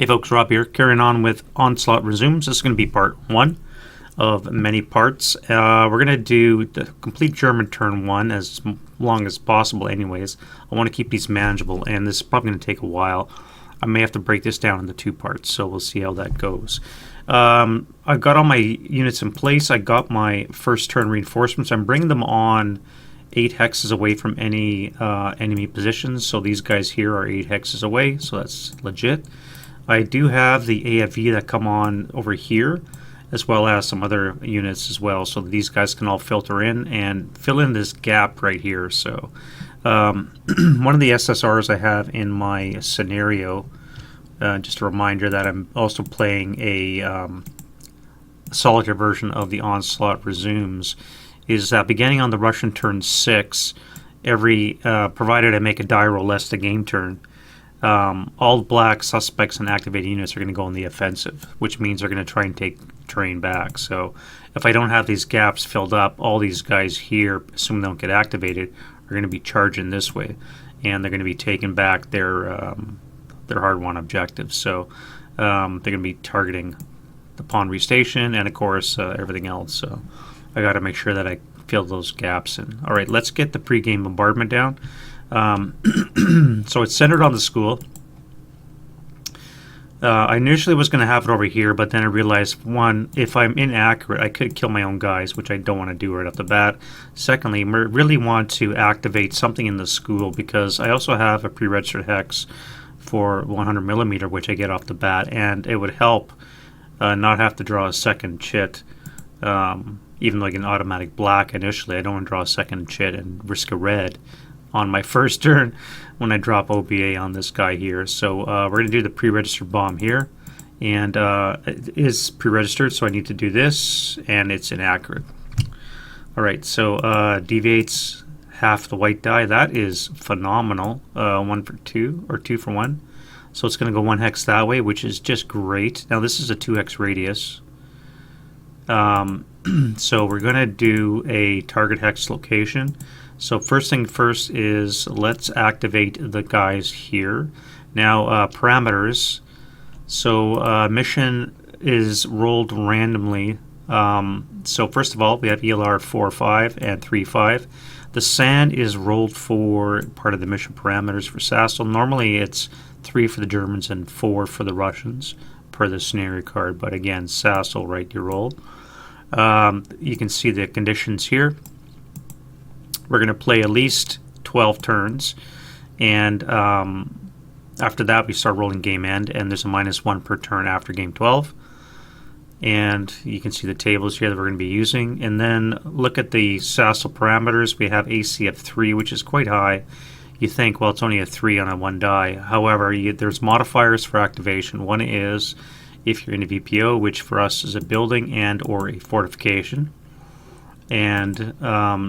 Hey folks, Rob here, carrying on with Onslaught Resumes. This is going to be part 1 of many parts. We're going to do the complete German turn 1 as long as possible anyways. I want to keep these manageable, and this is probably going to take a while. I may have to break this down into 2 parts, so we'll see how that goes. I've got all my units in place. I got my first turn reinforcements. I'm bringing them on 8 hexes away from any enemy positions, so these guys here are 8 hexes away, so that's legit. I do have the AFV that come on over here, as well as some other units as well, so these guys can all filter in and fill in this gap right here. So one of the SSRs I have in my scenario, just a reminder that I'm also playing a solitaire version of the Onslaught Resumes, is that beginning on the Russian turn 6, provided I make a die roll less the game turn, all black suspects and activated units are going to go in the offensive, which means they're going to try and take terrain back. So if I don't have these gaps filled up, all these guys here, assuming they don't get activated, are going to be charging this way, and they're going to be taking back their hard-won objectives. So they're going to be targeting the Ponyri station and, of course, everything else. So I got to make sure that I fill those gaps in. All right, let's get the pre-game bombardment down. So it's centered on the school. I initially was going to have it over here, but then I realized, one, if I'm inaccurate, I could kill my own guys, which I don't want to do right off the bat. Secondly, I really want to activate something in the school, because I also have a pre-registered hex for 100mm, which I get off the bat, and it would help not have to draw a second chit. Even though I get an automatic black initially, I don't want to draw a second chit and risk a red on my first turn when I drop OBA on this guy here. So we're going to do the pre-registered bomb here, and it is pre-registered, so I need to do this, and it's inaccurate. Alright, so deviates half the white die. That is phenomenal. 1 for 2, or 2 for 1. So it's going to go 1 hex that way, which is just great. Now this is a 2 hex radius. So we're going to do a target hex location. So first thing first is let's activate the guys here. Now parameters. So mission is rolled randomly. So first of all, we have ELR 4-5 and 3-5. The sand is rolled for part of the mission parameters for SASL. Normally it's 3 for the Germans and 4 for the Russians per the scenario card. But again, SASL, right, you roll. You can see the conditions here. We're going to play at least 12 turns, and after that we start rolling game end, and there's a -1 per turn after game 12. And you can see the tables here that we're going to be using. And then look at the SASL parameters. We have ACF 3, which is quite high. You think, well, it's only a 3 on a 1 die. However, there's modifiers for activation. One is if you're in a VPO, which for us is a building and or a fortification. And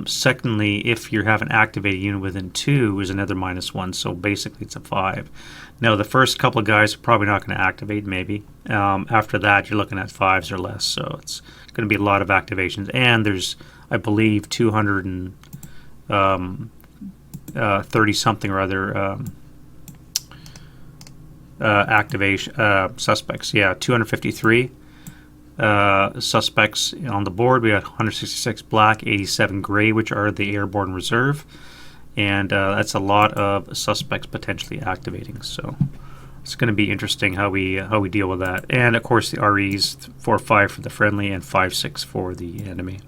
secondly, if you have an activated unit within 2, is another -1, so basically it's a 5. Now the first couple of guys are probably not going to activate, maybe. After that, you're looking at 5s or less, so it's going to be a lot of activations. And there's, I believe, 230-something or other activation suspects. Yeah, 253. Suspects on the board. We got 166 black, 87 gray, which are the airborne reserve, and that's a lot of suspects potentially activating. So it's going to be interesting how we deal with that. And of course the REs 4-5 for the friendly and 5-6 for the enemy.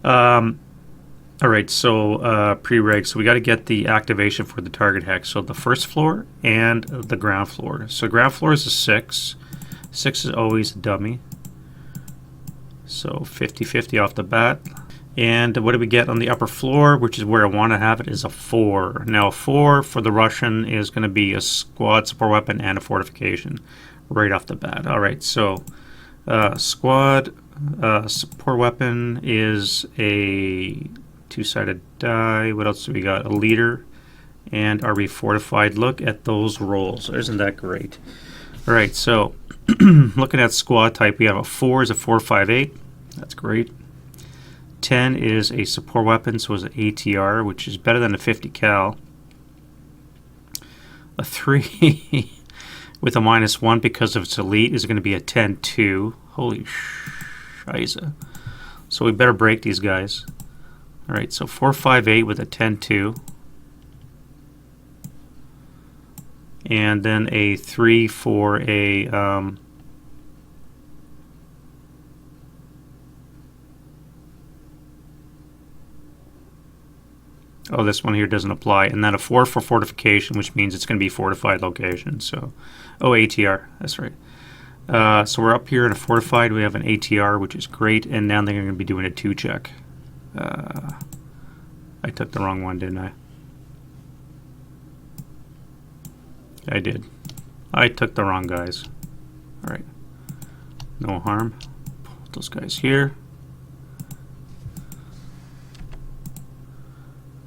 All right, so pre-reg. So we got to get the activation for the target hex. So the first floor and the ground floor. So ground floor is a 6. 6 is always a dummy, so 50-50 off the bat. And what do we get on the upper floor, which is where I want to have it, is a 4. Now a 4 for the Russian is going to be a squad support weapon and a fortification right off the bat. Alright, so squad support weapon is a 2-sided die. What else do we got? A leader. And are we fortified? Look at those rolls. Isn't that great? Alright, so looking at squad type, we have a 4 is a 4.58. That's great. 10 is a support weapon, so it's an ATR, which is better than a 50 cal. A 3 with a -1 because of its elite is going to be a 10-2. Holy shiza. So we better break these guys. Alright, so 458 with a 10-2. And then a 3 for a oh, this one here doesn't apply. And then a 4 for fortification, which means it's going to be fortified location. So, oh, ATR, that's right. So we're up here in a fortified. We have an ATR, which is great. And now they're going to be doing a 2 check. I took the wrong one, didn't I? I did. I took the wrong guys. Alright. No harm. Put those guys here.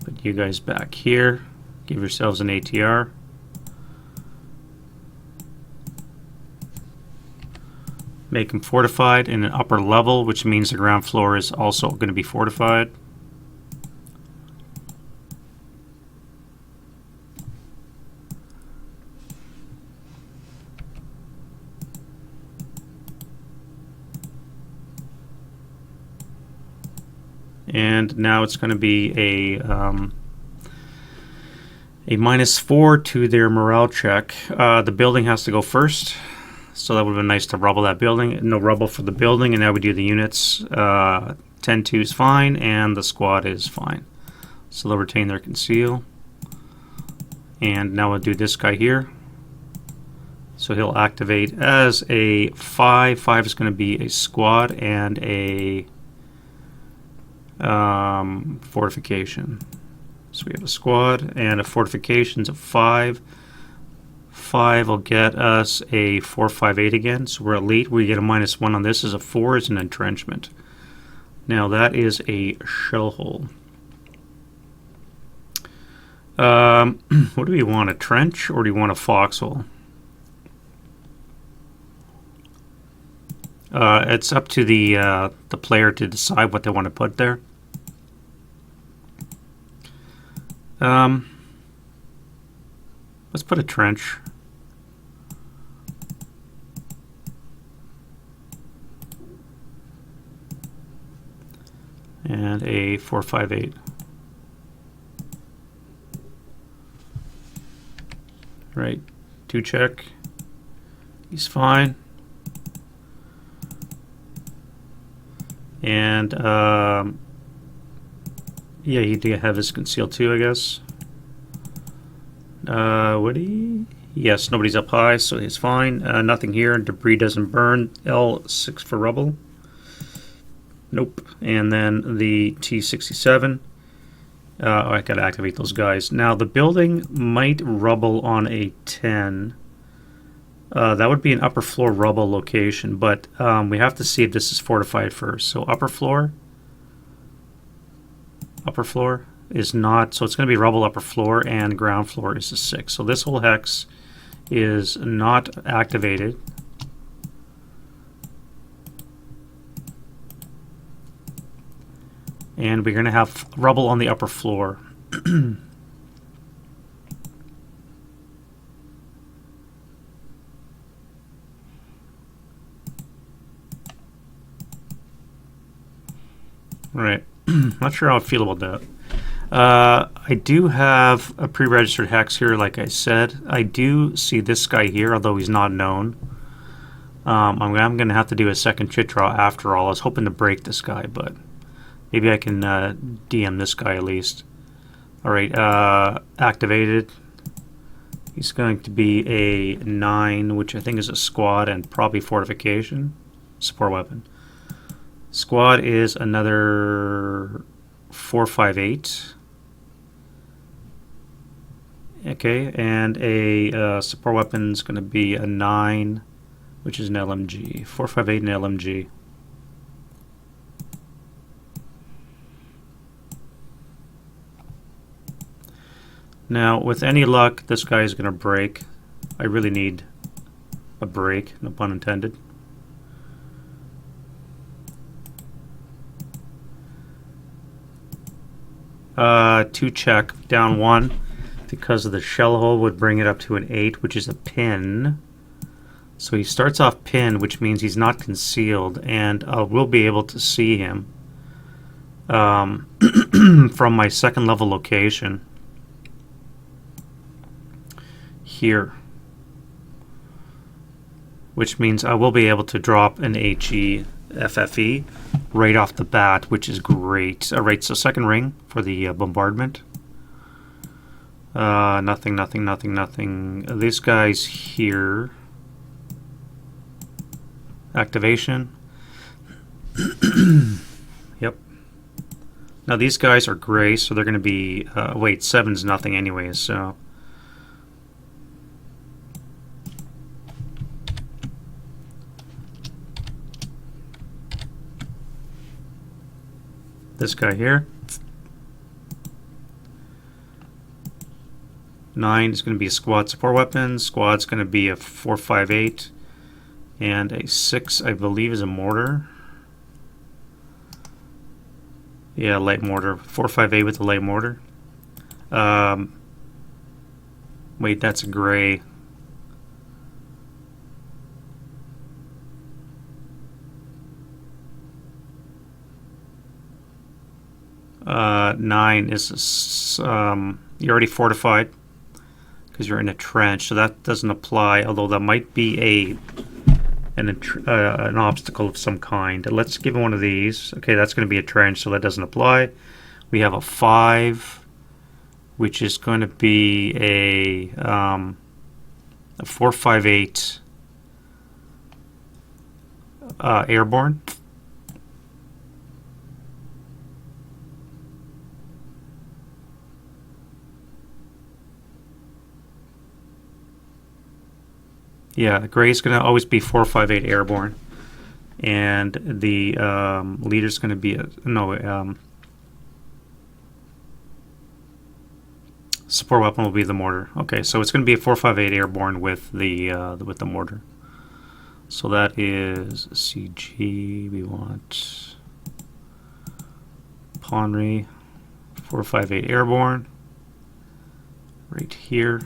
Put you guys back here. Give yourselves an ATR. Make them fortified in an upper level, which means the ground floor is also going to be fortified. And now it's going to be a -4 to their morale check. The building has to go first, so that would have been nice to rubble that building. No rubble for the building, and now we do the units. 10-2 is fine, and the squad is fine. So they'll retain their conceal. And now we'll do this guy here. So he'll activate as a 5. 5 is going to be a squad and a fortification. So we have a squad and a fortifications of 5. 5 will get us a 458 again. So we're elite. We get a -1 on this. As a 4 is an entrenchment. Now that is a shell hole. What do we want? A trench or do you want a foxhole? It's up to the player to decide what they want to put there. Let's put a trench. And a 458. Right, 2 check. He's fine. And yeah, he did have his conceal too, I guess. Would he? Yes, nobody's up high, so he's fine. Nothing here. Debris doesn't burn. L6 for rubble. Nope. And then the T67. I gotta activate those guys. Now the building might rubble on a 10. That would be an upper floor rubble location, but we have to see if this is fortified first. So upper floor is not, so it's going to be rubble upper floor, and ground floor is a 6. So this whole hex is not activated. And we're going to have rubble on the upper floor. Right. Not sure how I feel about that. I do have a pre-registered hex here, like I said. I do see this guy here, although he's not known. I'm going to have to do a second chit draw after all. I was hoping to break this guy, but maybe I can DM this guy at least. Alright, activated. He's going to be a 9, which I think is a squad and probably fortification. Support weapon. Squad is another 458. Okay, and a support weapon is going to be a 9, which is an LMG. 458 and LMG. Now, with any luck, this guy is going to break. I really need a break, no pun intended. To check down 1 because of the shell hole would bring it up to an 8, which is a pin. So he starts off pinned, which means he's not concealed, and we'll be able to see him from my second level location here, which means I will be able to drop an HE FFE right off the bat, which is great. Alright, so second ring for the bombardment. Nothing. This guy's here. Activation. Yep. Now these guys are gray, so they're going to be... wait, 7's nothing anyways, so... This guy here. 9 is going to be a squad support weapon. Squad's going to be a 458. And a 6, I believe, is a mortar. Yeah, light mortar. 458 with a light mortar. Wait, that's a gray. Nine is you're already fortified because you're in a trench, so that doesn't apply. Although that might be an obstacle of some kind. Let's give him one of these. Okay, that's going to be a trench, so that doesn't apply. We have a 5, which is going to be a 458 airborne. Yeah, gray is going to always be 458 airborne, and the leader's going to be support weapon will be the mortar. Okay, so it's going to be a 458 airborne with the mortar. So that is CG. We want Ponyri 458 airborne right here.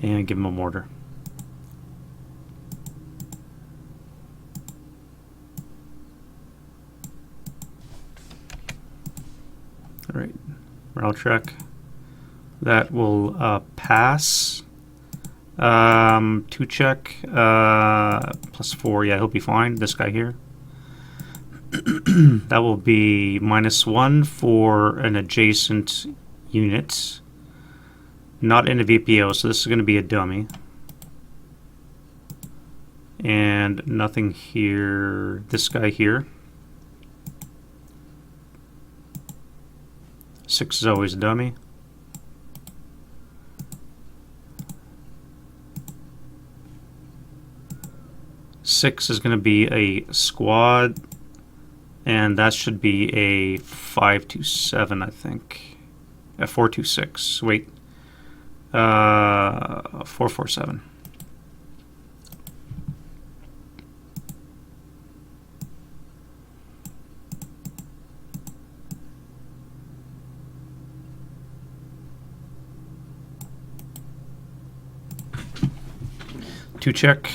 And give him a mortar. All right, morale check. That will pass. 2 check. +4. Yeah, he'll be fine. This guy here. That will be -1 for an adjacent unit. Not in a VPO, so this is going to be a dummy. And nothing here. This guy here. 6 is always a dummy. Six is going to be a squad, and that should be a 527, I think. A 426. Wait. 447. To check,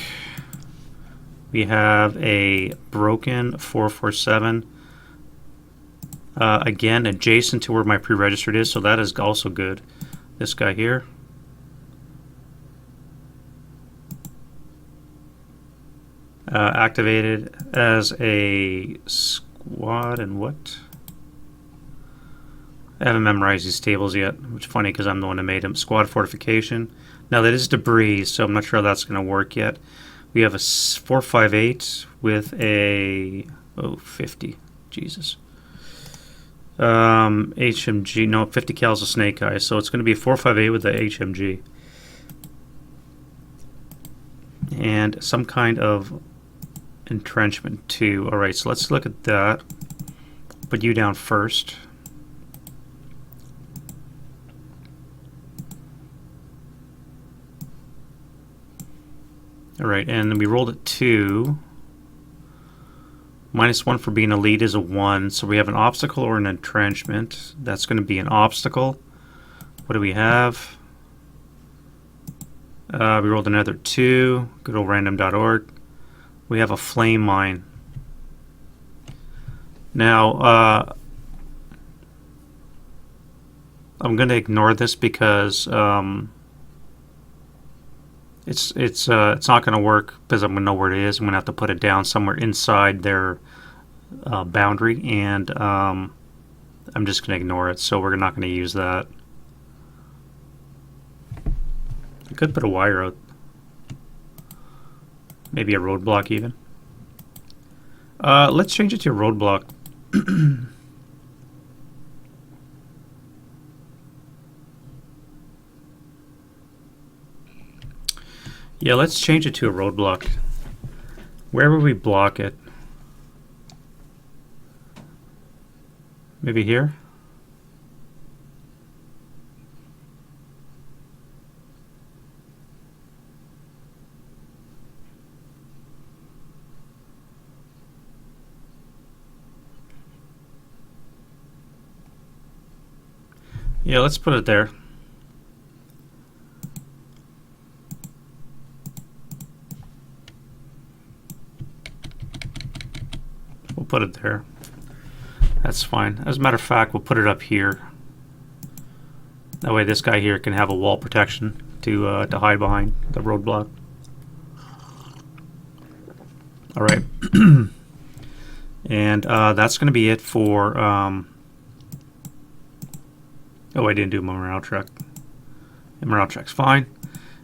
we have a broken 447. Again, adjacent to where my pre-registered is, so that is also good. This guy here. Activated as a squad and what? I haven't memorized these tables yet, which is funny because I'm the one that made them. Squad fortification. Now that is debris, so I'm not sure how that's going to work yet. We have a 458 with a 50. Jesus. HMG. No, 50 cal's a snake eye, so it's going to be a 458 with the HMG. And some kind of entrenchment too. Alright, so let's look at that. Put you down first. Alright, and then we rolled a 2. -1 for being a lead is a 1. So we have an obstacle or an entrenchment. That's going to be an obstacle. What do we have? We rolled another 2. Good old random.org. We have a flame mine. Now, I'm going to ignore this because it's not going to work because I'm going to know where it is. I'm going to have to put it down somewhere inside their boundary, and I'm just going to ignore it. So we're not going to use that. I could put a wire out. Maybe a roadblock even. Let's change it to a roadblock. Yeah, let's change it to a roadblock. Where would we block it? Maybe here? Yeah, let's put it there. We'll put it there. That's fine. As a matter of fact, we'll put it up here. That way this guy here can have a wall protection to hide behind the roadblock. Alright. And that's going to be it for... Oh, I didn't do morale check. The morale check's fine.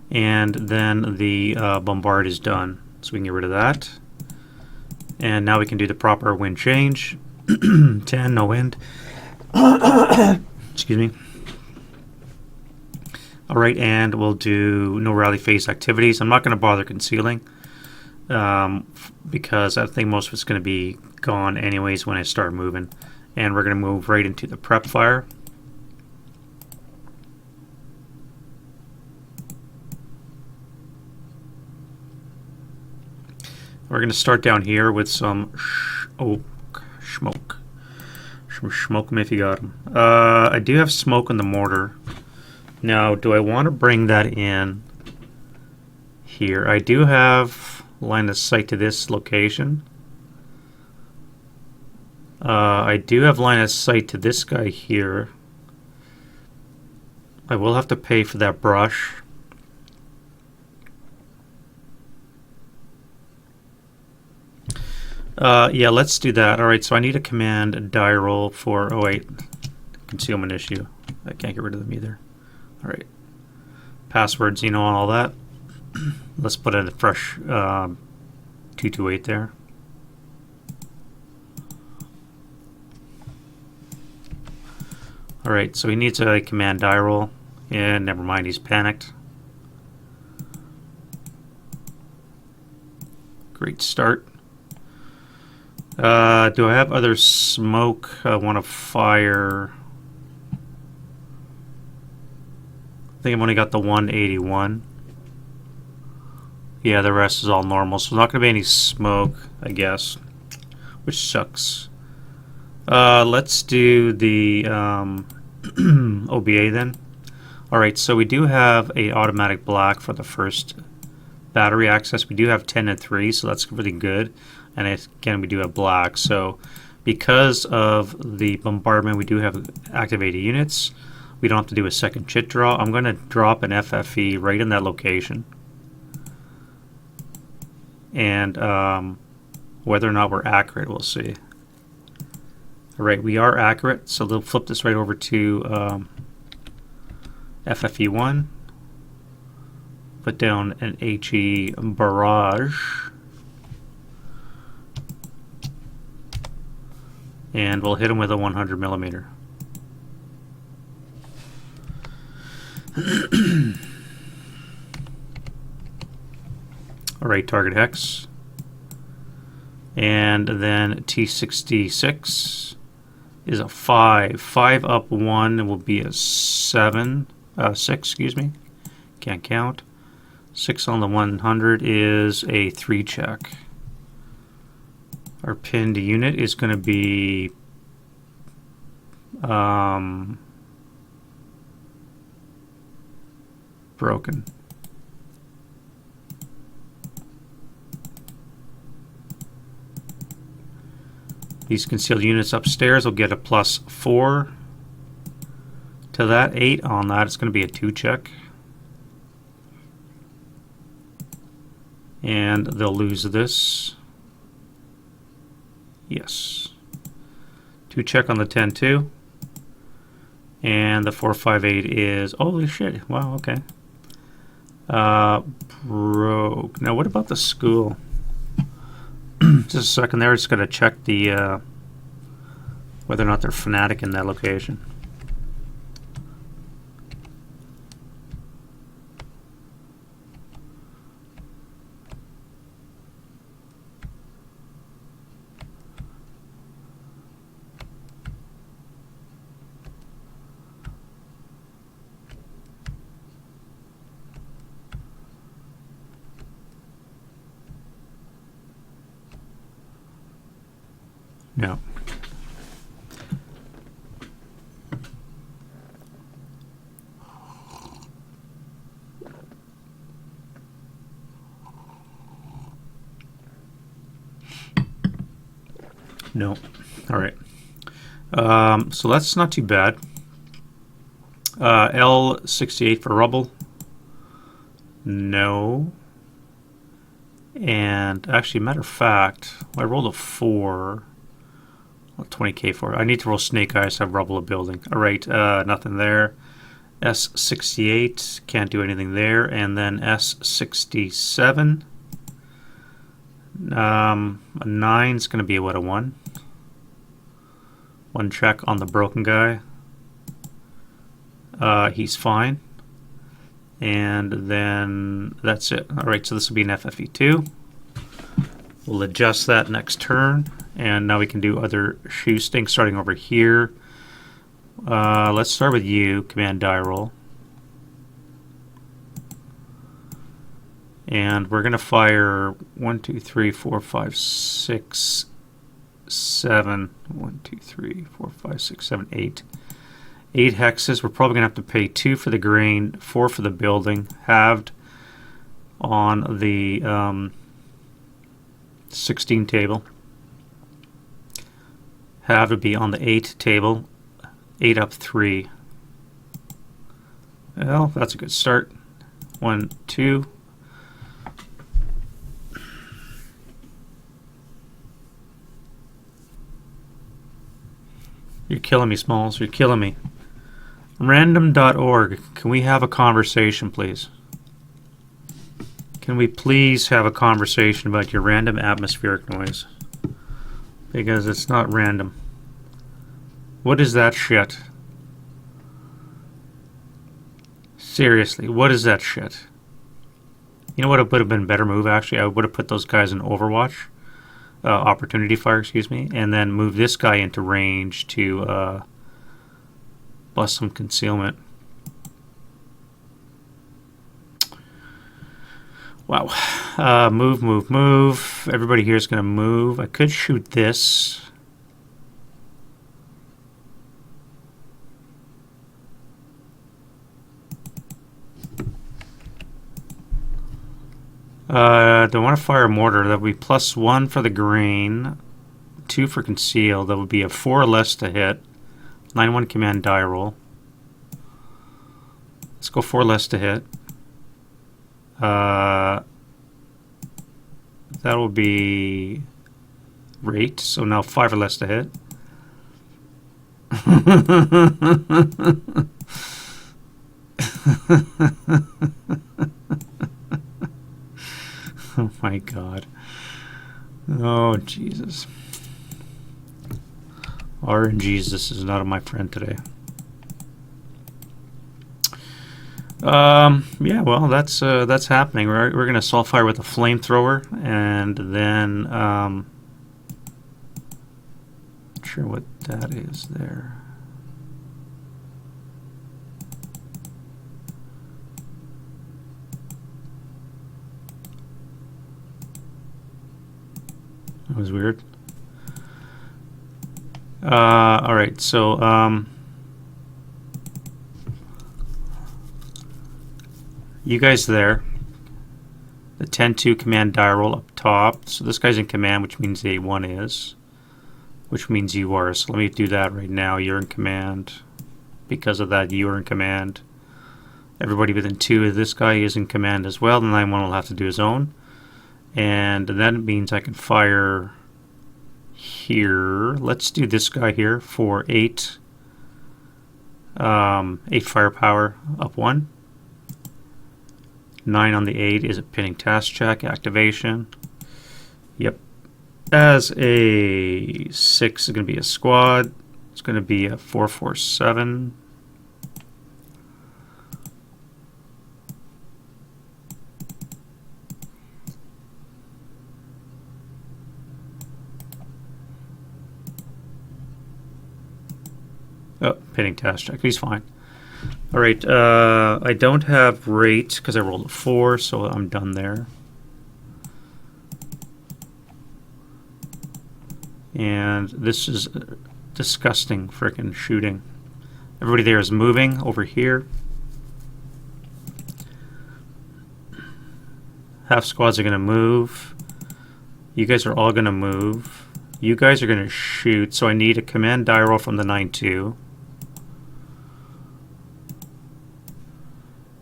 And then the bombard is done. So we can get rid of that. And now we can do the proper wind change. 10, no wind. Excuse me. Alright, and we'll do no rally phase activities. I'm not going to bother concealing. Because I think most of it's going to be gone anyways when I start moving. And we're going to move right into the prep fire. We're going to start down here with some smoke. Smoke them if you got them. I do have smoke on the mortar. Now, do I want to bring that in here? I do have line of sight to this location. I do have line of sight to this guy here. I will have to pay for that brush. Yeah, let's do that. Alright, so I need a command die roll for... Oh wait, concealment issue. I can't get rid of them either. Alright. Passwords, you know, all that. Let's put in a fresh 228 there. Alright, so he needs a command die roll. And never mind, he's panicked. Great start. Do I have other smoke I want to fire? I think I've only got the 181. Yeah, the rest is all normal, so there's not going to be any smoke, I guess, which sucks. Let's do the OBA then. Alright, so we do have a automatic black for the first battery access. We do have 10 and 3, so that's really good. And again, we do have black. So because of the bombardment, we do have activated units. We don't have to do a second chit draw. I'm going to drop an FFE right in that location. And whether or not we're accurate, we'll see. Alright, we are accurate. So they'll flip this right over to FFE1. Put down an HE barrage. And we'll hit him with a 100 millimeter. Alright, target hex. And then T66 is a 5. 5 up 1 will be a 7. 6, excuse me. Can't count. 6 on the 100 is a 3 check. Our pinned unit is going to be broken. These concealed units upstairs will get a +4 to that. 8 on that. It's going to be a 2 check. And they'll lose this. Yes. 2 check on the 10-2. And the 458 is, holy shit, wow, okay. Broke. Now what about the school? Just a second there, just gotta check the whether or not they're fanatic in that location. No. No. All right. So that's not too bad. L68 for rubble. No. And actually, matter of fact, I rolled a 4. 20k for it. I need to roll snake eyes to have rubble a building. All right, nothing there. S68, can't do anything there. And then S67. A 9's going to be what, a 1? 1 check on the broken guy. He's fine. And then that's it. All right, so this will be an FFE2. We'll adjust that next turn. And now we can do other shoe stinks starting over here. Let's start with you, command die roll. And we're going to fire 1, 2, 3, 4, 5, 6, 7. 1, 2, 3, 4, 5, 6, 7, 8. 8 hexes. We're probably going to have to pay 2 for the grain, 4 for the building, halved on the 16 table. Have to be on the 8 table. 8 up 3. Well, that's a good start. 1, 2. You're killing me, Smalls. You're killing me. Random.org. Can we have a conversation, please? Can we please have a conversation about your random atmospheric noise? Because it's not random. What is that shit? Seriously, what is that shit? You know what would have been a better move, actually? I would have put those guys in Overwatch. Opportunity fire, excuse me. And then move this guy into range to bust some concealment. Wow. Move, move, move. Everybody here is going to move. I could shoot this. Don't want to fire a mortar. That would be +1 for the grain, 2 for conceal. That would be a 4 less to hit. 9-1 command die roll. Let's go 4 less to hit. That will be rate. So now 5 or less to hit. Oh my God. Oh Jesus. RNGesus is not my friend today. Yeah, well, that's happening. We're gonna assault fire with a flamethrower, and then not sure what that is there. That was weird. All right, so You guys there. The 10-2 command die roll up top. So this guy's in command, which means A1 is. Which means you are. So let me do that right now. You're in command. Because of that, you are in command. Everybody within 2 of this guy is in command as well. The 9-1 will have to do his own. And that means I can fire here. Let's do this guy here for 8. 8 firepower up 1. 9 on the 8 is a pinning task check activation. Yep. As a 6 is going to be a squad. It's going to be a 447. Oh, pinning task check. He's fine. All right. I don't have rate because I rolled a 4, so I'm done there. And this is disgusting freaking shooting. Everybody there is moving over here. Half squads are going to move. You guys are all going to move. You guys are going to shoot, so I need a command die roll from the 9-2.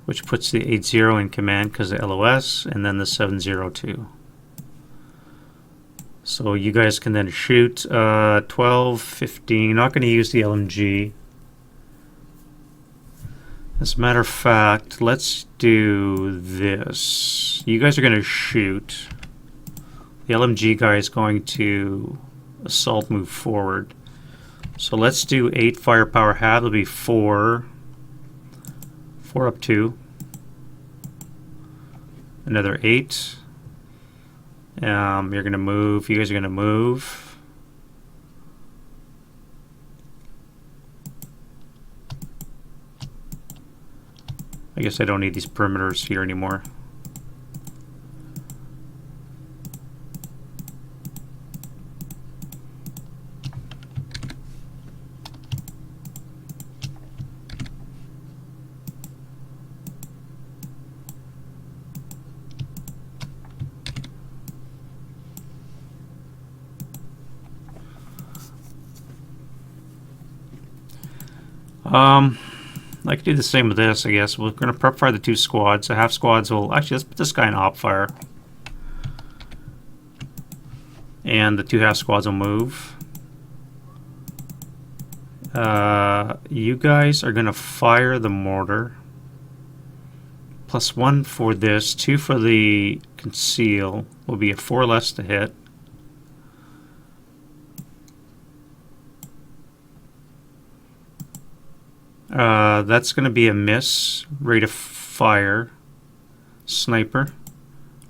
Which puts the 8-0 in command because of LOS, and then the 7-0-2. So you guys can then shoot 12, 15. Not going to use the LMG. As a matter of fact, let's do this. You guys are going to shoot. The LMG guy is going to assault move forward. So let's do 8 firepower half. It'll be 4. 4 up 2. Another 8. You're going to move. You guys are going to move. I guess I don't need these perimeters here anymore. I could do the same with this, I guess. We're going to prep fire the 2 squads. The half squads will... Actually, let's put this guy in op fire. And the 2 half squads will move. You guys are going to fire the mortar. +1 for this. 2 for the conceal. Will be a 4 less to hit. That's going to be a miss. Rate of fire. Sniper.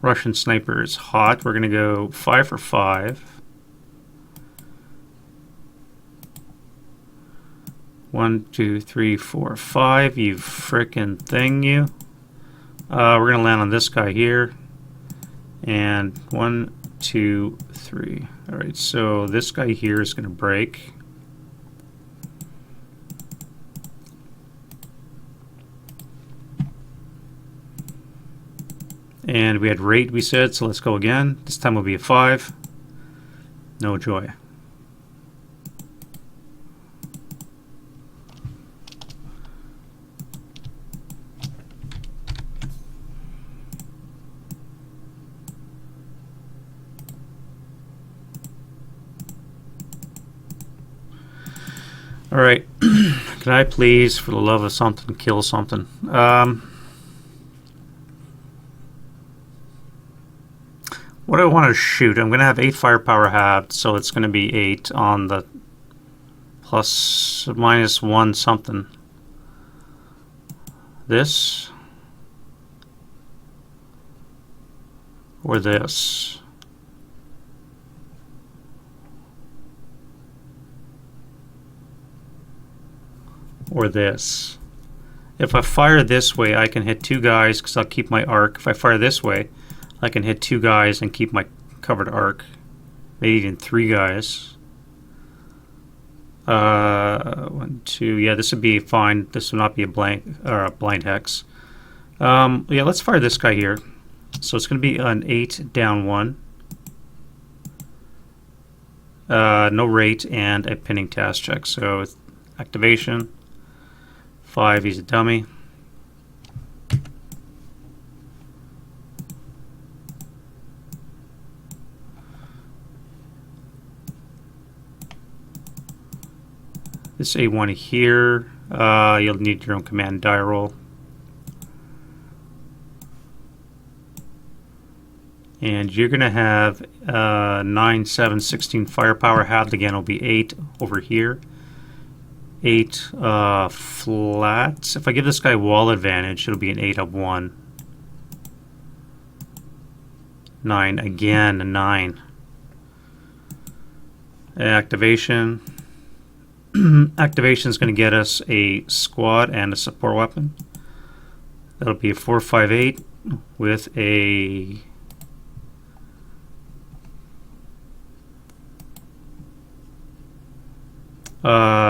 Russian sniper is hot. We're going to go 5 for 5. 1, 2, 3, 4, 5. You frickin' thing, you. We're going to land on this guy here. And 1, 2, 3. Alright, so this guy here is going to break. And we had rate, we said, so let's go again. This time will be a 5. No joy. All right. Can I please, for the love of something, kill something? What do I want to shoot? I'm going to have 8 firepower halved, so it's going to be 8 on the plus minus 1 something. This or this. Or this. If I fire this way, I can hit 2 guys because I'll keep my arc. If I fire this way, I can hit 2 guys and keep my covered arc. Maybe even 3 guys. 1, 2. Yeah, this would be fine. This would not be a blank or a blind hex. Yeah, let's fire this guy here. So it's going to be an 8 down 1. No rate and a pinning task check. So it's activation 5. He's a dummy. This A1 here, you'll need your own command die roll. And you're going to have 9, 7, 16 firepower. Halved again will be 8 over here. 8 flats. If I give this guy wall advantage, it'll be an 8 up 1. 9 again, a 9. Activation. Activation is going to get us a squad and a support weapon. That'll be a 458 with a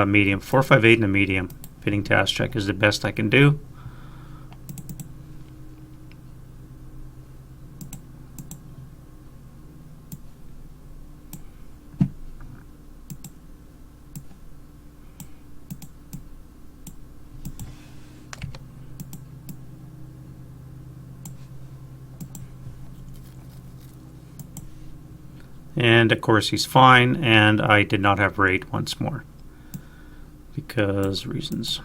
medium. 458 and a medium. Fitting task check is the best I can do. And of course he's fine, and I did not have rate once more because reasons.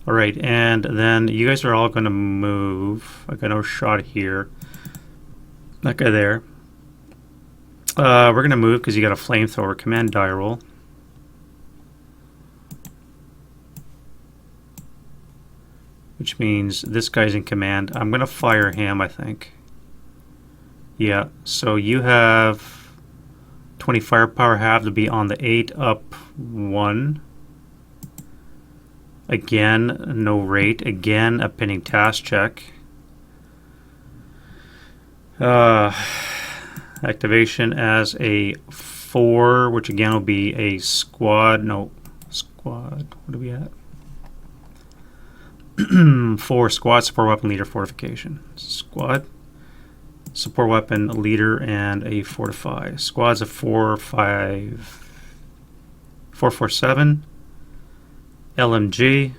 Alright, and then you guys are all going to move. I got no shot here. That guy there. We're going to move because you got a flamethrower. Command die roll. Which means this guy's in command. I'm going to fire him, I think. Yeah, so you have 20 firepower, have to be on the 8 up 1. Again, no rate. Again, a pinning task check. Activation as a 4, which again will be a squad. No, squad. What are we at? 4 squad, support weapon, leader, fortification. Squad. Support weapon, leader, and a fortify. Squad's a 447 LMG,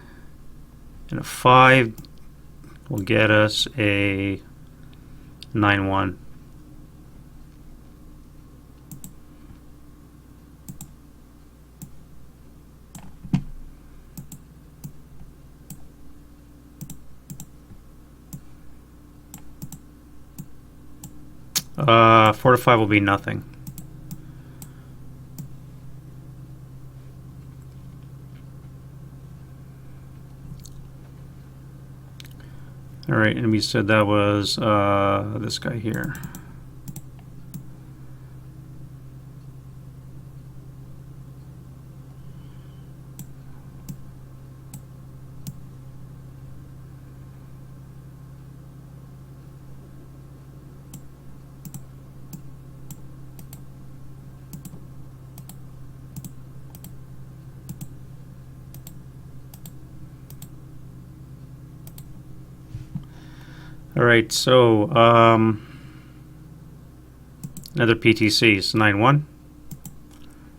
and a 5 will get us a 9-1. Fortify will be nothing. Alright, and we said that was this guy here. Alright, so another PTC is 9-1.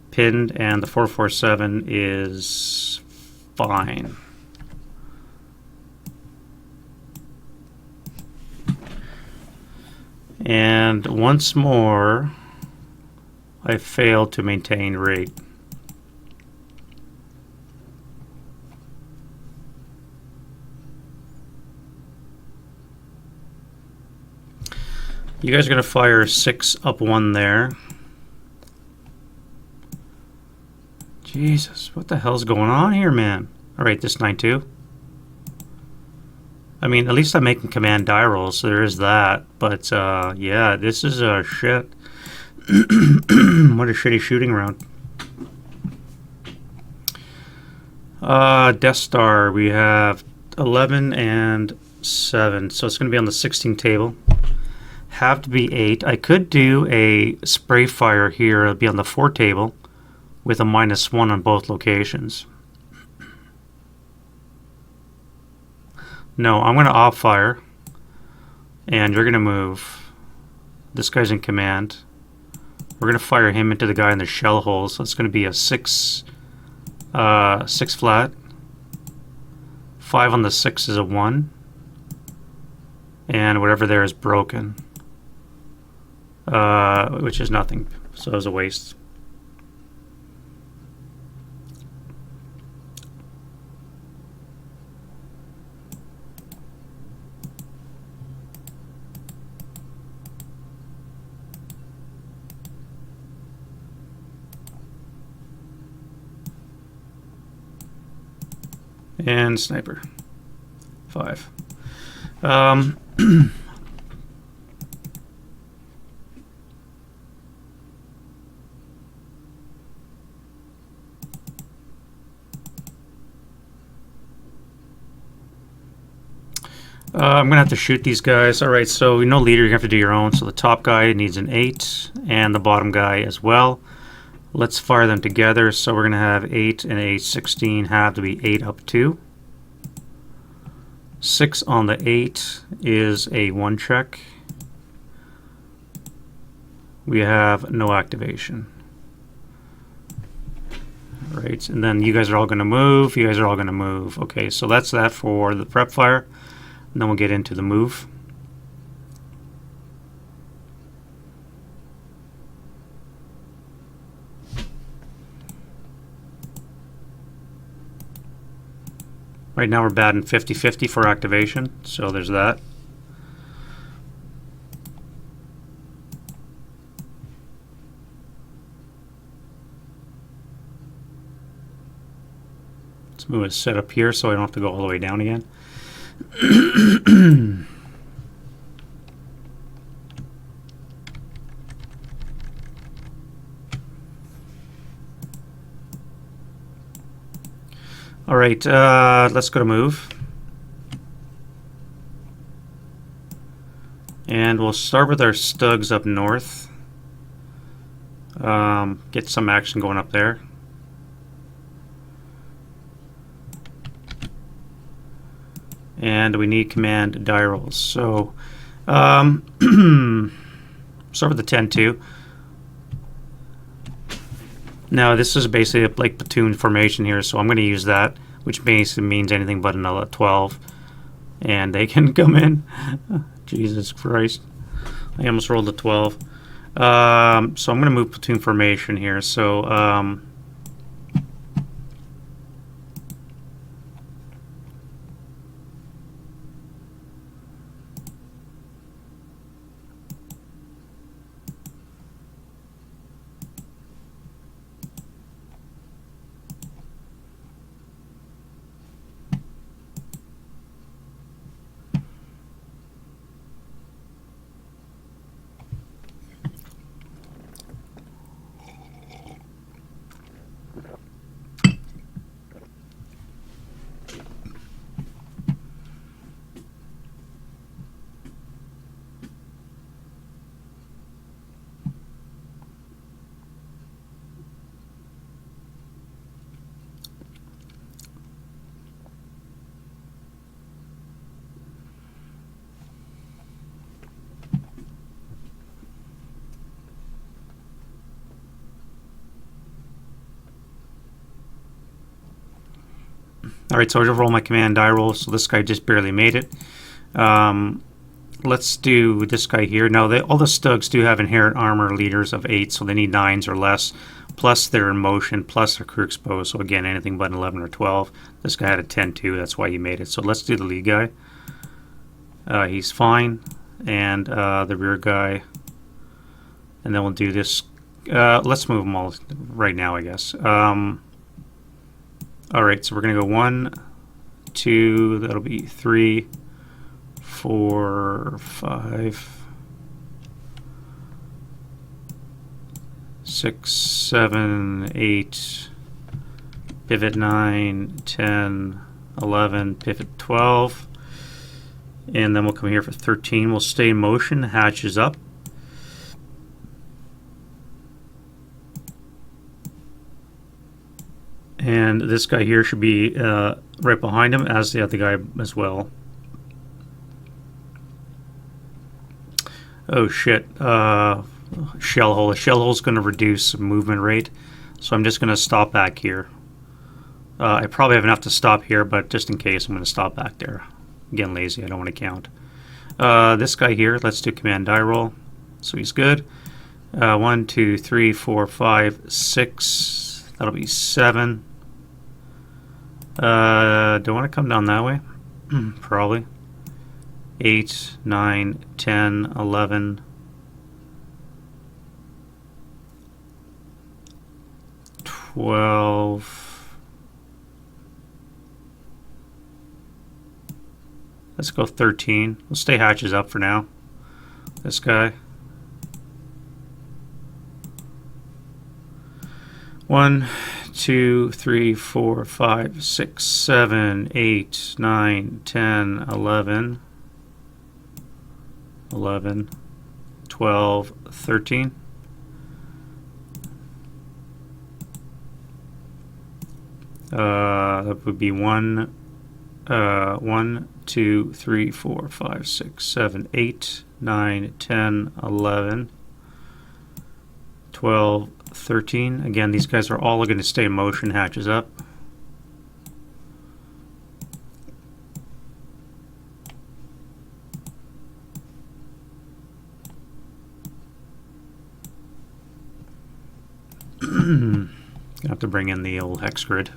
Pinned, and the 447 is fine. And once more, I failed to maintain rate. You guys are going to fire 6 up 1 there. Jesus, what the hell's going on here, man? Alright, this 9-2. I mean, at least I'm making command die rolls, so there is that. But, yeah, this is shit. What a shitty shooting round. Death Star, we have 11 and 7. So it's going to be on the 16 table. Have to be 8. I could do a spray fire here. It'll be on the 4 table with a -1 on both locations. No, I'm going to off fire, and you're going to move. This guy's in command. We're going to fire him into the guy in the shell hole, so it's going to be a 6 flat. 5 on the 6 is a 1. And whatever there is broken. Which is nothing, so it was a waste. And sniper. 5. I'm gonna have to shoot these guys. All right, so no leader, you have to do your own. So the top guy needs an 8, and the bottom guy as well. Let's fire them together. So we're gonna have 8 and 8, 16 have to be 8 up 2. 6 on the 8 is a 1 check. We have no activation. Right, and then you guys are all gonna move. You guys are all gonna move. Okay, so that's that for the prep fire. And then we'll get into the move. Right now we're batting 50-50 for activation, so there's that. Let's move it set up here so I don't have to go all the way down again. All right, let's go to move. And we'll start with our Stugs up north. Get some action going up there. And we need command die rolls. So start with the 10-2. Now this is basically a like platoon formation here, so I'm going to use that, which basically means anything but another 12, and they can come in. Jesus Christ, I almost rolled a 12. So I'm going to move platoon formation here. So all right, so I just roll my command die roll. So this guy just barely made it. Let's do this guy here. Now, all the Stugs do have inherent armor leaders of 8, so they need 9s or less, plus they're in motion, plus their crew exposed. So again, anything but an 11 or 12. This guy had a 10-2, that's why he made it. So let's do the lead guy. He's fine. And the rear guy. And then we'll do this. Let's move them all right now, I guess. All right, so we're going to go 1, 2, that'll be 3, 4, 5, 6, 7, 8, pivot 9, 10, 11, pivot 12, and then we'll come here for 13. We'll stay in motion, hatches up. And this guy here should be right behind him, as the other guy as well. Oh shit. Shell hole. A shell hole is going to reduce movement rate, so I'm just going to stop back here. I probably have enough to stop here, but just in case, I'm going to stop back there. Again, lazy. I don't want to count. This guy here, let's do command die roll. So he's good. 1, 2, 3, 4, 5, 6. That'll be 7. Do I want to come down that way? Probably. 8, 9, 10, 11. 12. Let's go 13. We'll stay hatches up for now. This guy. 1, 2, 3, 4, 5, 6, 7, 8, 9, 10, 11, 11, 12, 13. That would be 1, 2, 3, 4, 5, 6, 7, 8, 9, 10, 11, 12, 13. Again, these guys are all going to stay in motion, hatches up. I have to bring in the old hex grid.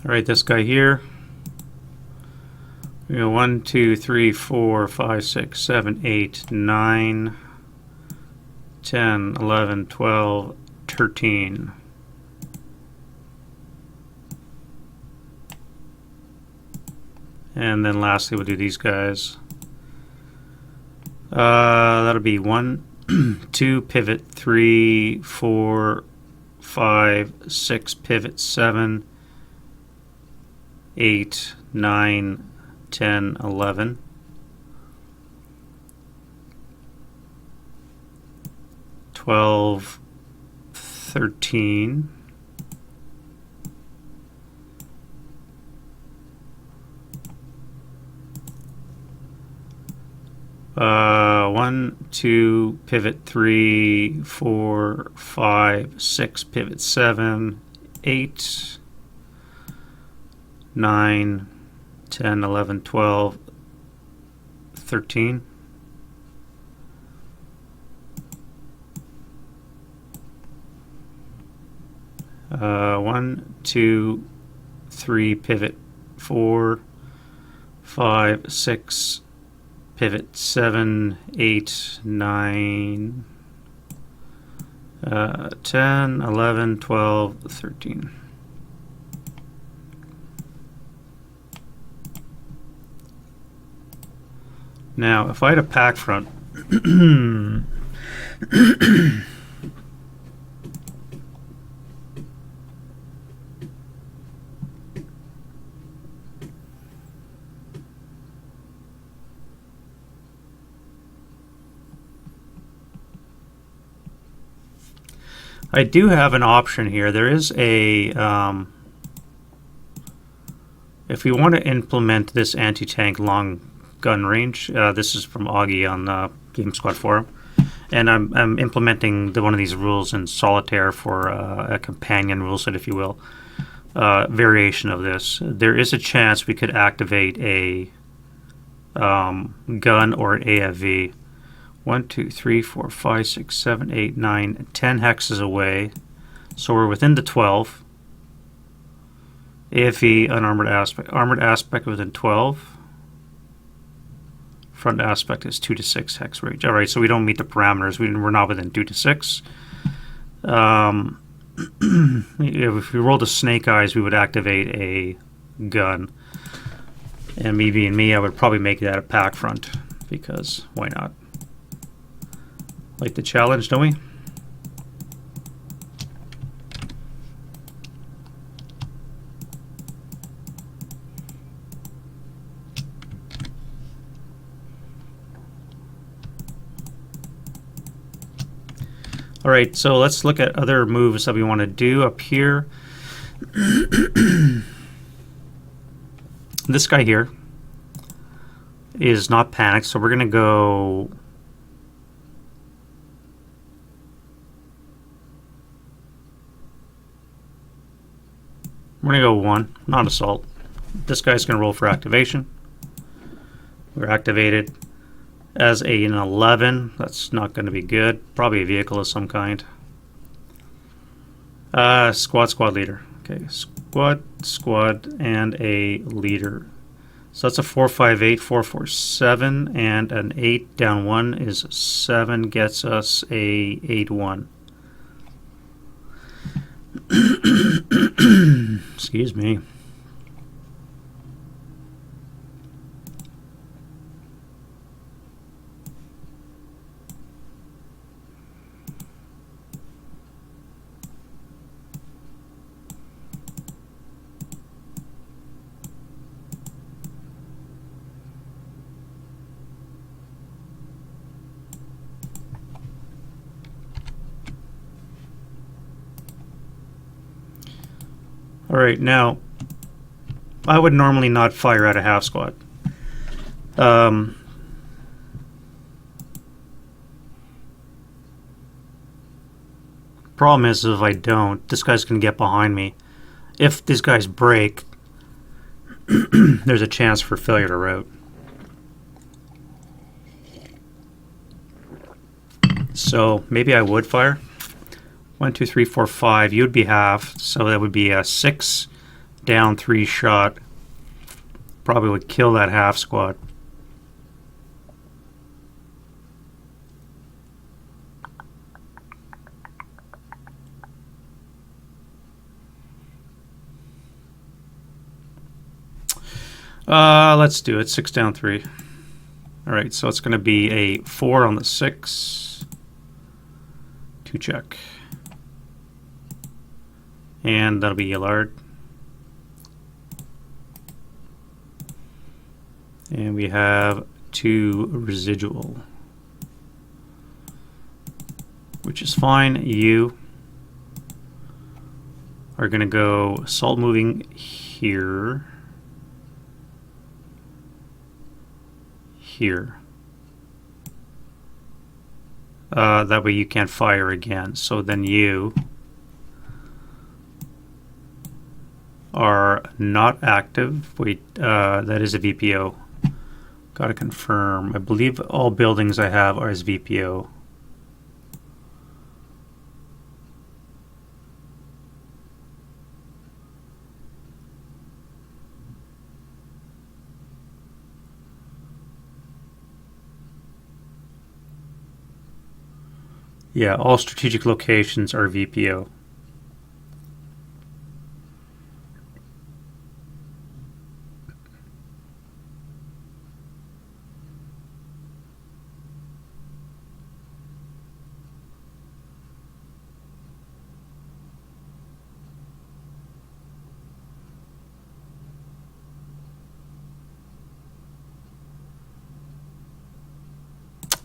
Alright, this guy here. We go 1, 2, 3, 4, 5, 6, 7, 8, 9, 10, 11, 12, 13. And then lastly, we'll do these guys. That'll be 1, 2, pivot, 3, 4, 5, 6, pivot, 7, 8, 9, 10, 11. 12, 13. 1, 2, pivot 3, 4, 5, 6, pivot 7, 8, 9, 10, 11, 12, 13. One, 2, 3, pivot 4, 5, 6, pivot 7, 8, 9, 10, 11, 12, 13. Now, if I had a pack front, I do have an option here. There is a, if we want to implement this anti-tank long gun range, this is from Augie on the Game Squad forum, and I'm implementing one of these rules in Solitaire for a companion rule set, if you will, variation of this. There is a chance we could activate a gun or an AFV. 1, 2, 3, 4, 5, 6, 7, 8, 9, 10 hexes away. So we're within the 12. AFE, unarmored aspect. Armored aspect within 12. Front aspect is 2 to 6 hex range. Alright, so we don't meet the parameters. We're not within 2 to 6. If we rolled a snake eyes, we would activate a gun. And me being me, I would probably make that a pack front, because why not? Like the challenge, don't we? Alright, so let's look at other moves that we want to do up here. This guy here is not panicked, so we're going to go... We're going to go 1, not assault. This guy's going to roll for activation. We're activated as an 11. That's not going to be good. Probably a vehicle of some kind. Squad leader. Okay, squad, and a leader. So that's a 458, 447, and an 8 down 1 is 7, gets us a 8-1. Excuse me. Alright, now, I would normally not fire at a half squad. Problem is, if I don't, this guy's going to get behind me. If these guys break, there's a chance for failure to route. So, maybe I would fire. 1, 2, 3, 4, 5. You would be half, so that would be a 6 down 3 shot. Probably would kill that half squad. Let's do it. 6 down 3. Alright, so it's going to be a 4 on the 6. 2 check. And that'll be Yellard. And we have 2 residual, which is fine. You are going to go assault moving here. Here. That way you can't fire again. So then you are not active. Wait, that is a VPO. Gotta confirm. I believe all buildings I have are as VPO. Yeah, all strategic locations are VPO.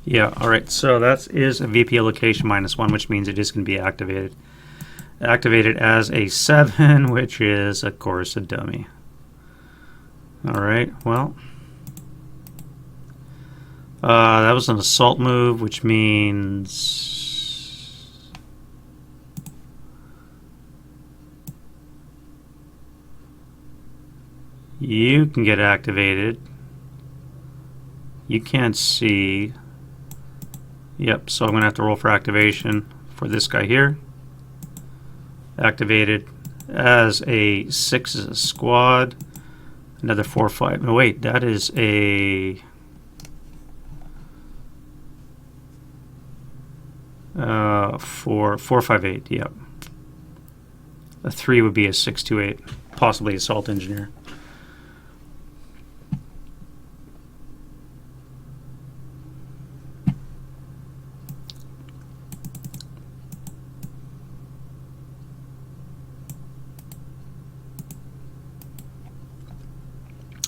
Yeah, alright, so that is a VPO location -1, which means it is going to be activated. Activated as a 7, which is, of course, a dummy. Alright, well. That was an assault move, which means... you can get activated. You can't see... Yep, so I'm going to have to roll for activation for this guy here. Activated as a 6 is a squad. Another 4, 5. No, wait, that is a... 4, 5, 8, yep. A 3 would be a 6, 2, 8. Possibly assault engineer.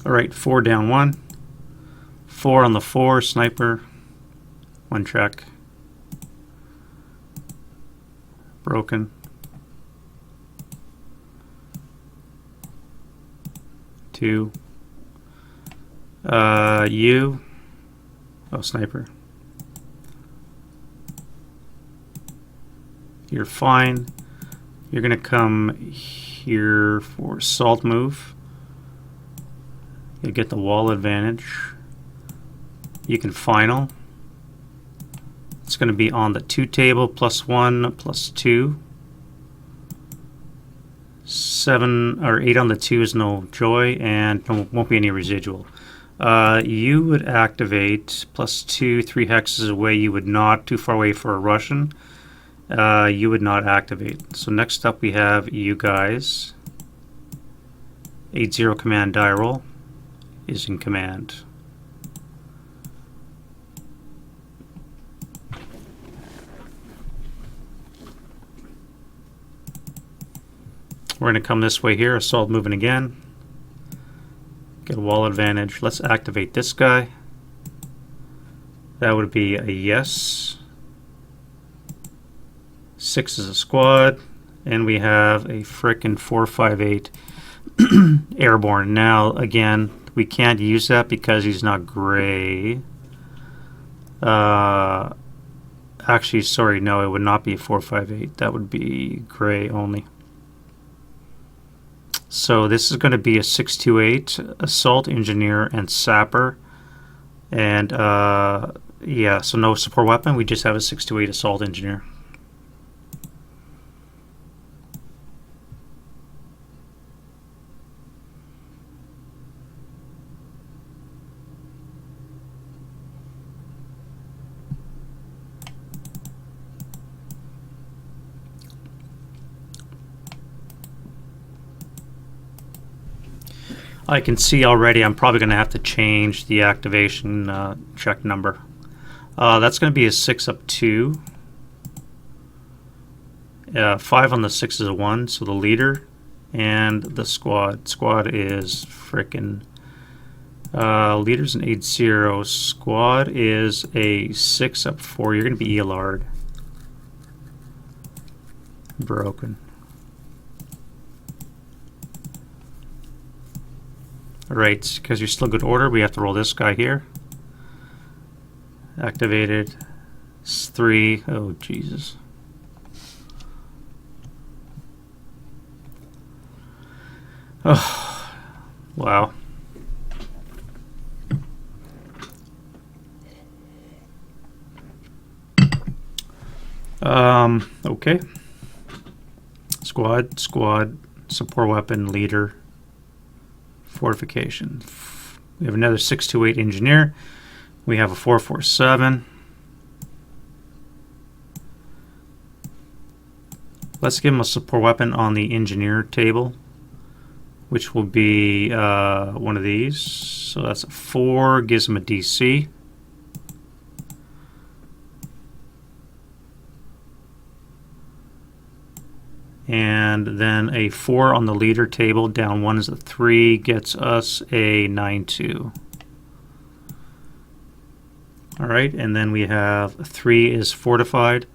Alright, 4 down 1. 4 on the 4, sniper. 1 check. broken. 2. You. Oh, sniper. You're fine. You're gonna come here for assault move. You get the wall advantage. You can final. It's gonna be on the 2 table, +1, +2. 7 or 8 on the 2 is no joy, and won't be any residual. You would activate +2, 3 hexes away. You would not, too far away for a Russian. You would not activate. So next up we have you guys. 8-0 command die roll is in command. We're going to come this way here, assault moving again. Get a wall advantage. Let's activate this guy. That would be a yes. 6 is a squad, and we have a frickin' 458 airborne. Now, again, we can't use that because he's not gray. Actually, sorry, no, it would not be a 458. That would be gray only. So this is going to be a 628 assault engineer and sapper, and yeah, so no support weapon. We just have a 628 assault engineer. I can see already I'm probably going to have to change the activation check number. That's going to be a 6 up 2. 5 on the 6 is a 1, so the leader and the squad. Squad is frickin' leader's an 8-0. Squad is a 6 up 4. You're going to be ELR'd. Broken. Alright, because you're still good order, we have to roll this guy here. Activated. It's 3. Oh, Jesus. Oh, wow. Okay. Squad, support weapon, leader. Fortification. We have another 628 engineer. We have a 447. Let's give him a support weapon on the engineer table, which will be one of these. So that's a 4, gives him a DC. And then a 4 on the leader table, down 1 is a 3, gets us a 9-2. All right, and then we have 3 is fortified.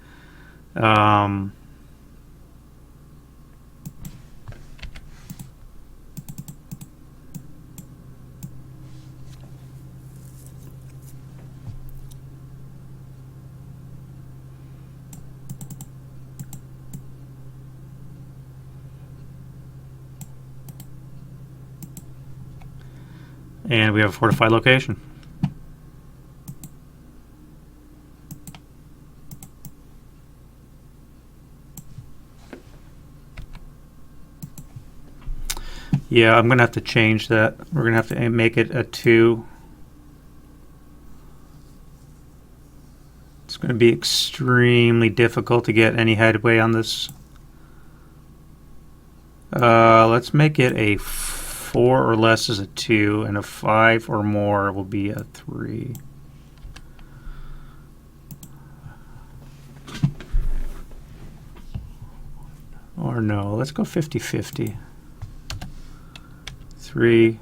And we have a fortified location. Yeah, I'm going to have to change that. We're going to have to make it a 2. It's going to be extremely difficult to get any headway on this. Let's make it a 4 or less is a 2, and a 5 or more will be a 3. Or no, let's go 50-50. 3.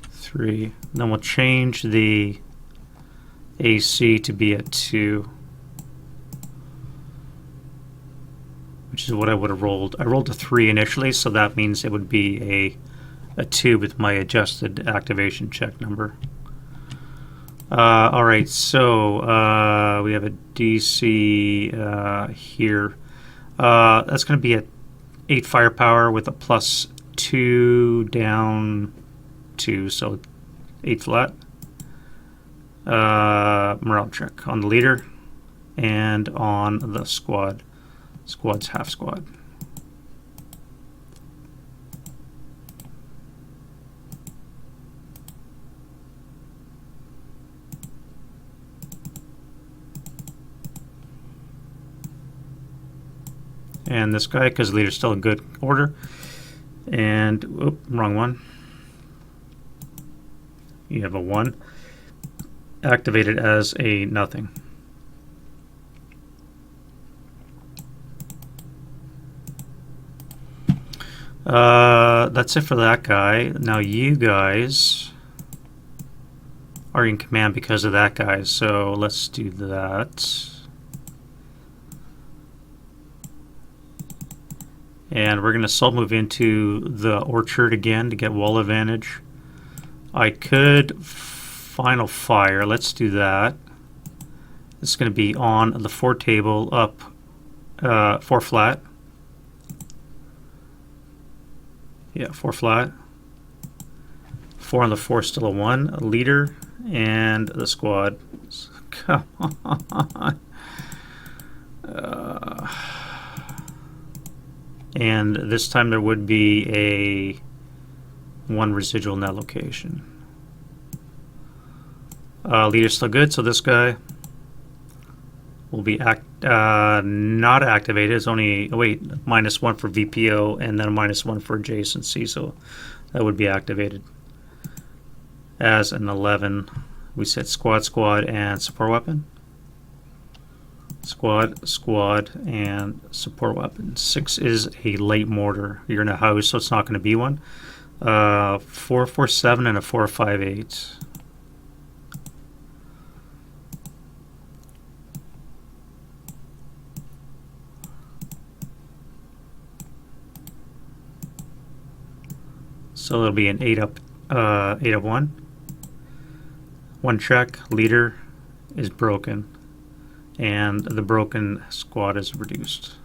3. Then we'll change the AC to be a 2. which is what I would have rolled. I rolled a 3 initially, so that means it would be a 2 with my adjusted activation check number. Alright, so we have a DC here. That's going to be a 8 firepower with a +2 down 2, so 8 flat. Morale check on the leader and on the squad. Squad's half squad. And this guy, because leader's still in good order. And, oop, wrong one. You have a 1. Activated as a nothing. That's it for that guy. Now you guys are in command because of that guy, so let's do that. And we're going to assault move into the orchard again to get wall advantage. I could final fire. Let's do that. It's going to be on the 4 table up 4 flat. Yeah, 4 flat. 4 on the 4, still a 1. A leader and the squad. Come on. And this time there would be a 1 residual in that location. Leader's still good, so this guy will be not activated. It's only, oh wait, -1 for VPO and then a -1 for adjacency, so that would be activated as an 11. We said squad, and support weapon. Squad, and support weapon. 6 is a light mortar. You're in a house, so it's not going to be one. 4.47 and a 4.58. So it'll be an 8 up 1. 1 check. Leader is broken, and the broken squad is reduced.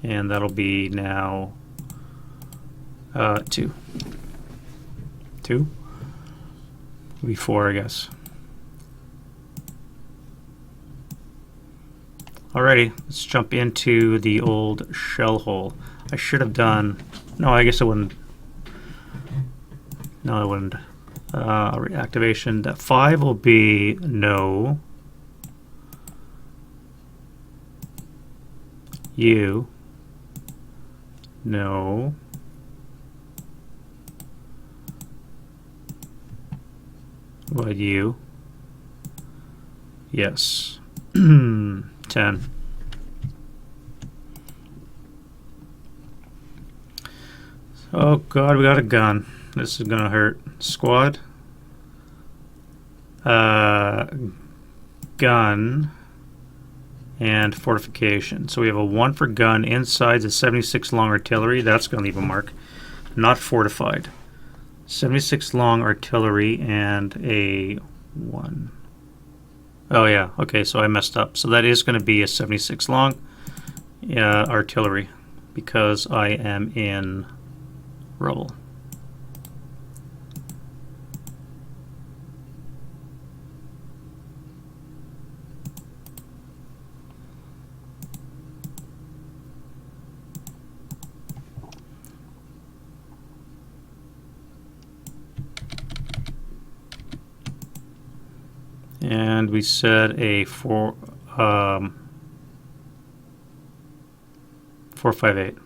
And that'll be now 2. 2? It'll be 4, I guess. Alrighty, let's jump into the old shell hole. I should have done... No, I guess I wouldn't. No, I wouldn't. Reactivation. That 5 will be no. You. No. What you? Yes. 10. Oh god, we got a gun. This is gonna hurt. Squad. Gun. And fortification. So we have a 1 for gun inside the 76 long artillery. That's gonna leave a mark. Not fortified. 76 long artillery and a 1. Oh yeah, okay, so I messed up. So that is going to be a 76 long artillery because I am in rubble. And we said a 4.58.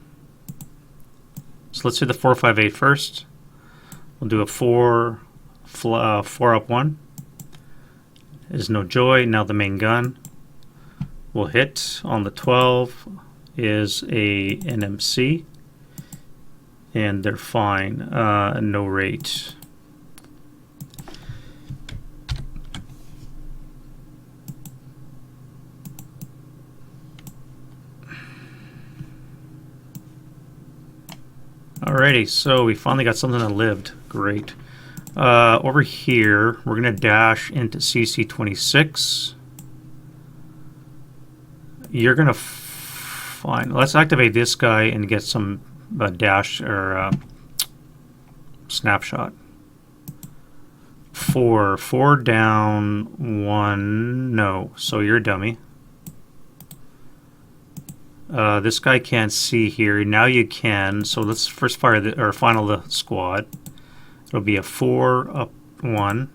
So let's do the 4.58 first. We'll do a 4 up 1. Is no joy. Now the main gun will hit on the 12 is a NMC. and they're fine. No rate. Alrighty, so we finally got something that lived. Great. Over here, we're going to dash into CC26. You're going to find... Let's activate this guy and get some dash or snapshot. 4 down, 1 no. So you're a dummy. This guy can't see here. Now you can. So let's first fire or final the squad. It'll be a 4 up 1.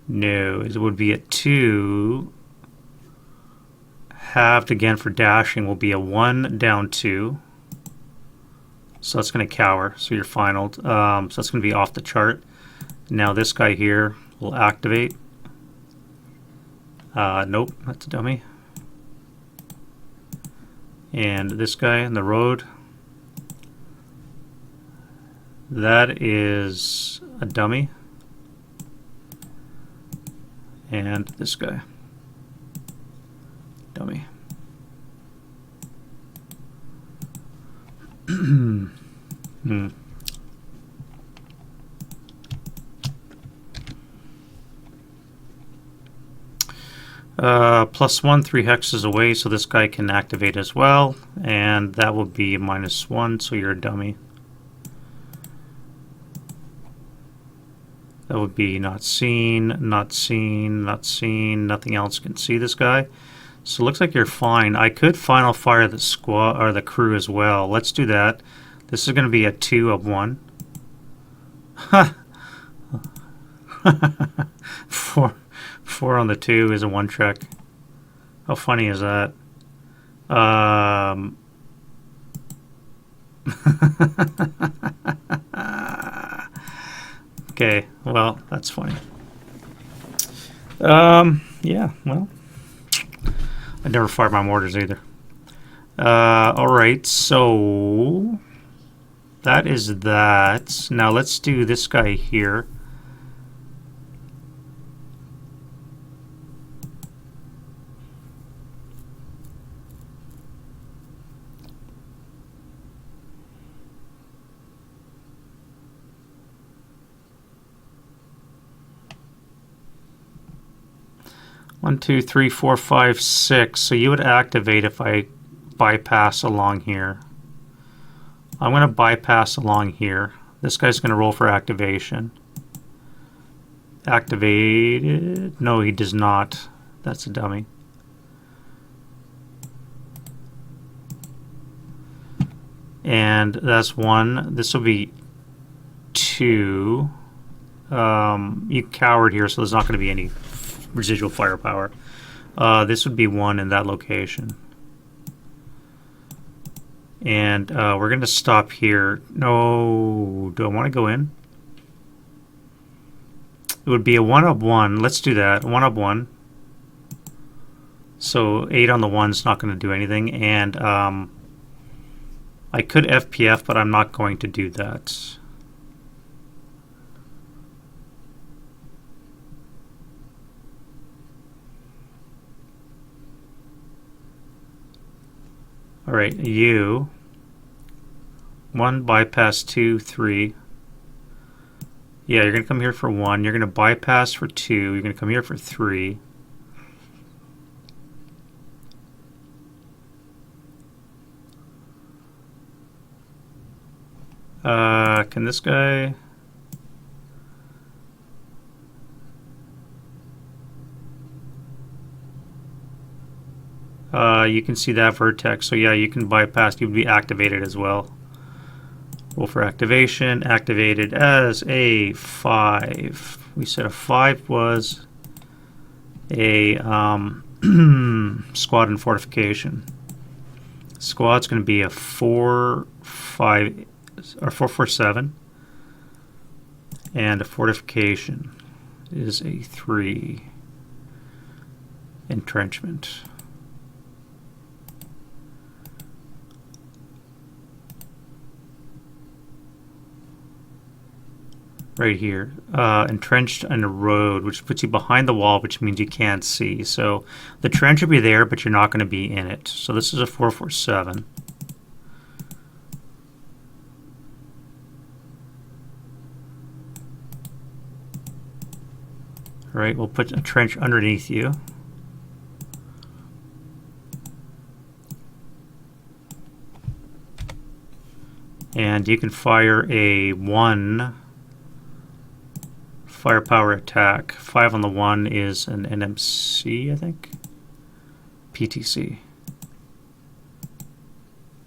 No, it would be a 2. Halved again for dashing will be a 1 down 2. So that's going to cower. So you're finaled. So that's going to be off the chart. Now this guy here will activate. Nope, that's a dummy. And this guy in the road, that is a dummy. And this guy, dummy. +1, 3 hexes away, so this guy can activate as well, and that will be -1, so you're a dummy. That would be not seen, not seen, not seen, nothing else can see this guy. So it looks like you're fine. I could final fire the squad or the crew as well. Let's do that. This is going to be a 2 of 1. Four on the 2 is a 1 track. How funny is that? Okay, well, that's funny. Yeah, well, I never fired my mortars either. Alright, so that is that. Now let's do this guy here. One, 2, 3, 4, 5, 6. So you would activate if I bypass along here. I'm going to bypass along here. This guy's going to roll for activation. Activated. No, he does not. That's a dummy. And that's 1. This will be 2. You cowered here, so there's not going to be any residual firepower. This would be 1 in that location. And we're going to stop here. No, do I want to go in? It would be a 1 up 1. Let's do that. 1 up 1. So 8 on the 1 is not going to do anything. And I could FPF, but I'm not going to do that. Alright, you. 1, bypass 2, 3. Yeah, you're going to come here for 1. You're going to bypass for 2. You're going to come here for 3. Can this guy... you can see that vertex, so yeah, you can bypass. You would be activated as well. Roll for activation. Activated as a 5. We said a 5 was a squad and fortification. Squad's going to be a 4, 5, or 4, 4, 7, and a fortification is a 3. Entrenchment. right here. Entrenched in a road, which puts you behind the wall, which means you can't see. So the trench will be there, but you're not going to be in it. So this is a 447. All right, we'll put a trench underneath you. And you can fire a 1 firepower attack. 5 on the 1 is an NMC, I think. PTC.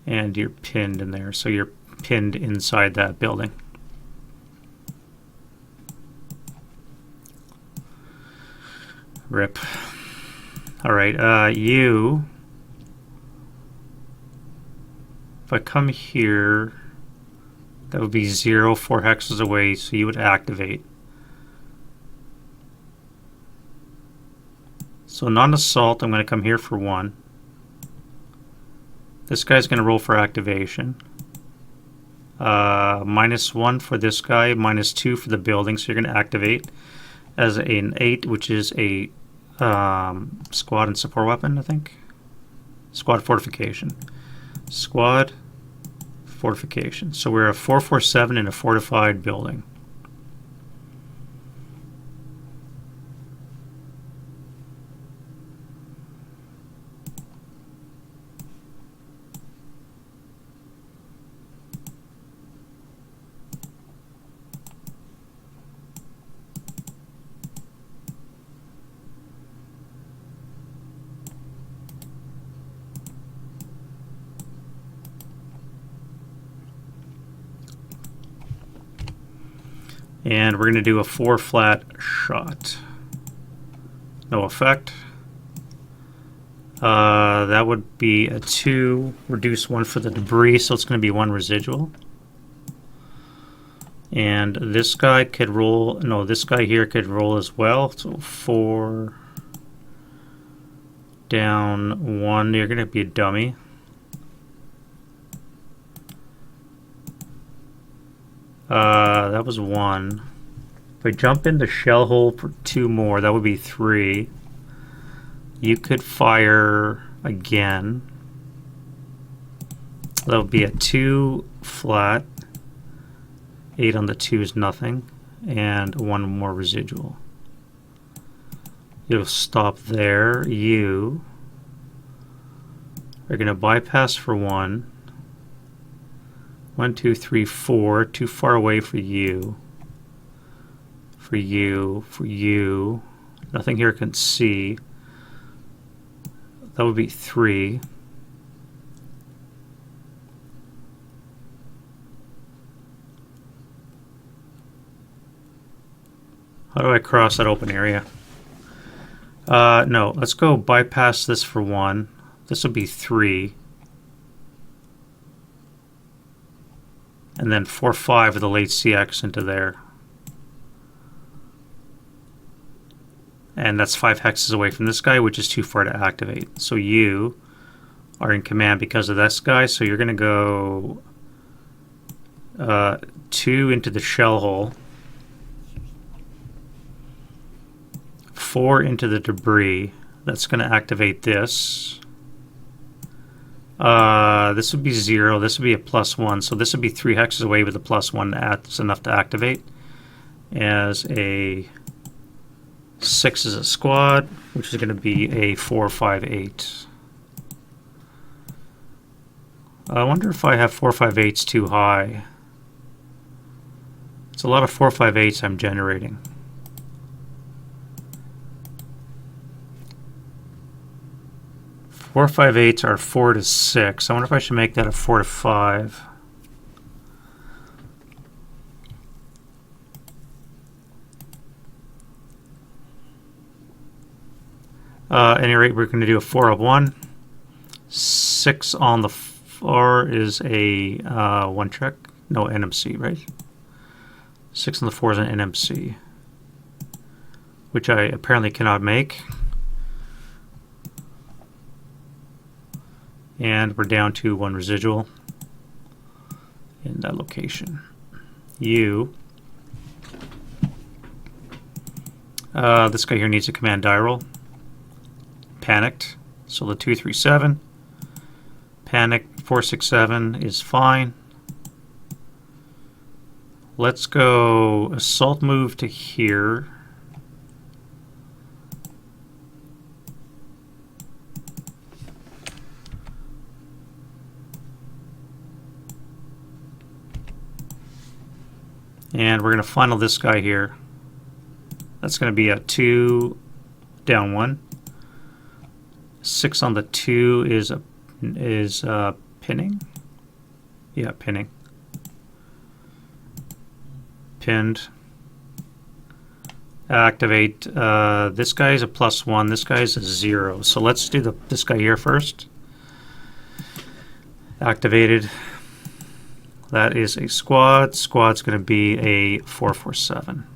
And you're pinned in there, so you're pinned inside that building. Rip. Alright, you... If I come here, that would be 0, 4 hexes away, so you would activate. So non-assault, I'm going to come here for 1. This guy's going to roll for activation. -1 for this guy, -2 for the building, so you're going to activate as an 8, which is a squad and support weapon, I think. Squad fortification. Squad fortification. So we're a 447 in a fortified building. And we're going to do a 4 flat shot. No effect. That would be a 2, reduce 1 for the debris, so it's going to be 1 residual. And this guy could roll, no, this guy here could roll as well. So 4 down 1, you're going to be a dummy. That was 1. If I jump in the shell hole for 2 more, that would be 3. You could fire again. That would be a 2 flat. 8 on the 2 is nothing. And 1 more residual. You'll stop there. You are going to bypass for 1. 1, 2, 3, 4. Too far away for you. For you. For you. Nothing here can see. That would be 3. How do I cross that open area? No, let's go bypass this for 1. This would be 3. And then 4, 5 with the late CX into there. And that's 5 hexes away from this guy, which is too far to activate. So you are in command because of this guy, so you're going to go 2 into the shell hole. 4 into the debris. That's going to activate this. This would be 0. This would be a +1. So this would be 3 hexes away with a +1. That's enough to activate. As a 6 is a squad, which is going to be a 4, 5, 8. I wonder if I have 4, 5, 8s too high. It's a lot of 4, 5, 8s I'm generating. Four, 5, 8s are 4 to 6. I wonder if I should make that a 4 to 5. At any rate, we're going to do a 4 of 1. 6 on the 4 is a 1 check. No, NMC, right? 6 on the 4 is an NMC, which I apparently cannot make. And we're down to 1 residual in that location. You This guy here needs a command die roll. Panicked. So the 237. Panic 467 is fine. Let's go assault move to here. And we're going to final this guy here. That's going to be a 2 down 1. 6 on the 2 is pinning. Yeah, pinning. Pinned. Activate. This guy is a +1. This guy is a 0. So let's do this guy here first. Activated. That is a squad. Squad's going to be a 447.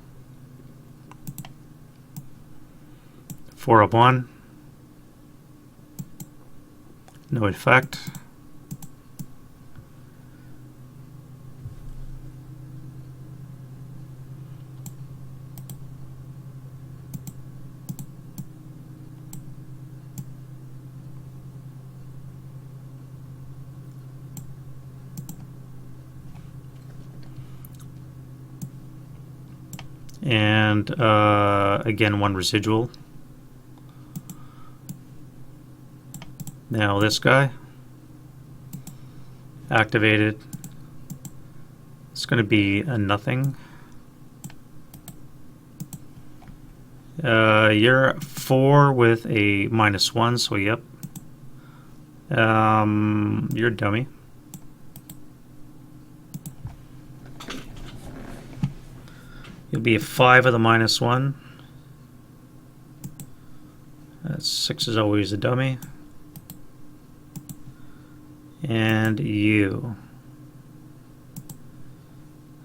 4 of 1. No effect. And again, 1 residual. Now this guy, activated. It's going to be a nothing. You're 4 with a -1, so yep. You're a dummy. You'll be a 5 with a -1. 6 is always a dummy. And you.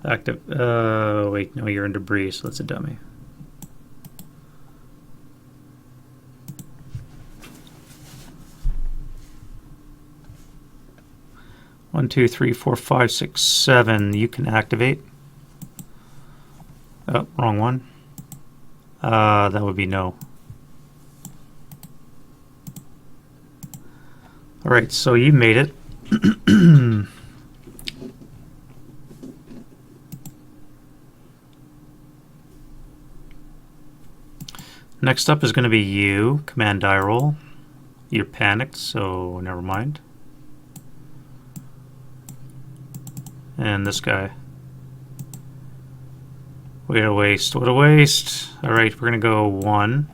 Active. Wait, no, you're in debris, so that's a dummy. One, two, three, four, five, six, 7. You can activate. Oh, wrong one. That would be no. All right, so you made it. Next up is going to be you. Command die roll. You're panicked, so never mind. And this guy. What a waste. What a waste. All right, we're going to go 1.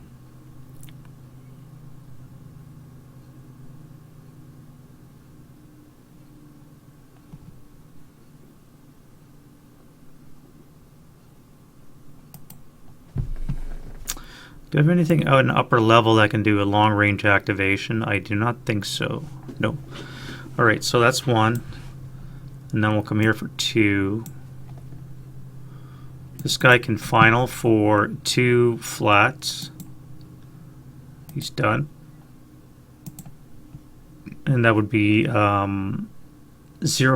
Do I have anything out in upper level that can do a long range activation? I do not think so. No. All right, so that's 1. And then we'll come here for 2. This guy can final for 2 flats. He's done. And that would be 0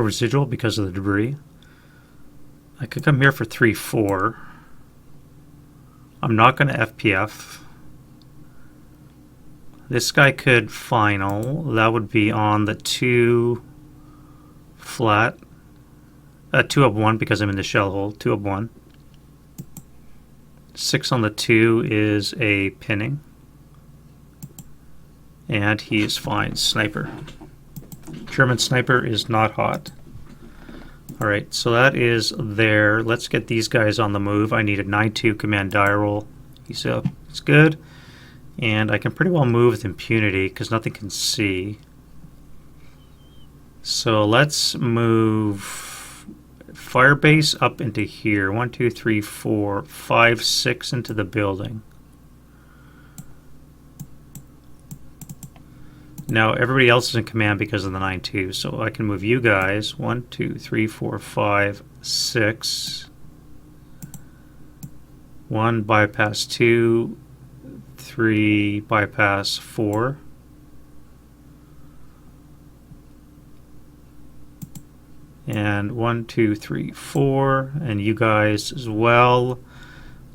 residual because of the debris. I could come here for 3, 4. I'm not going to FPF. This guy could final. That would be on the 2 flat. 2 of 1 because I'm in the shell hole. 2 of 1. 6 on the 2 is a pinning. And he is fine. Sniper. German sniper is not hot. Alright, so that is there. Let's get these guys on the move. I need a 9-2 command die roll. He's up. It's good. And I can pretty well move with impunity because nothing can see. So let's move Firebase up into here. 1, 2, 3, 4, 5, 6 into the building. Now everybody else is in command because of the 9-2, so I can move you guys. 1, 2, 3, 4, 5, 6. 1 bypass 2, 3 bypass 4. And 1, 2, 3, 4, and you guys as well.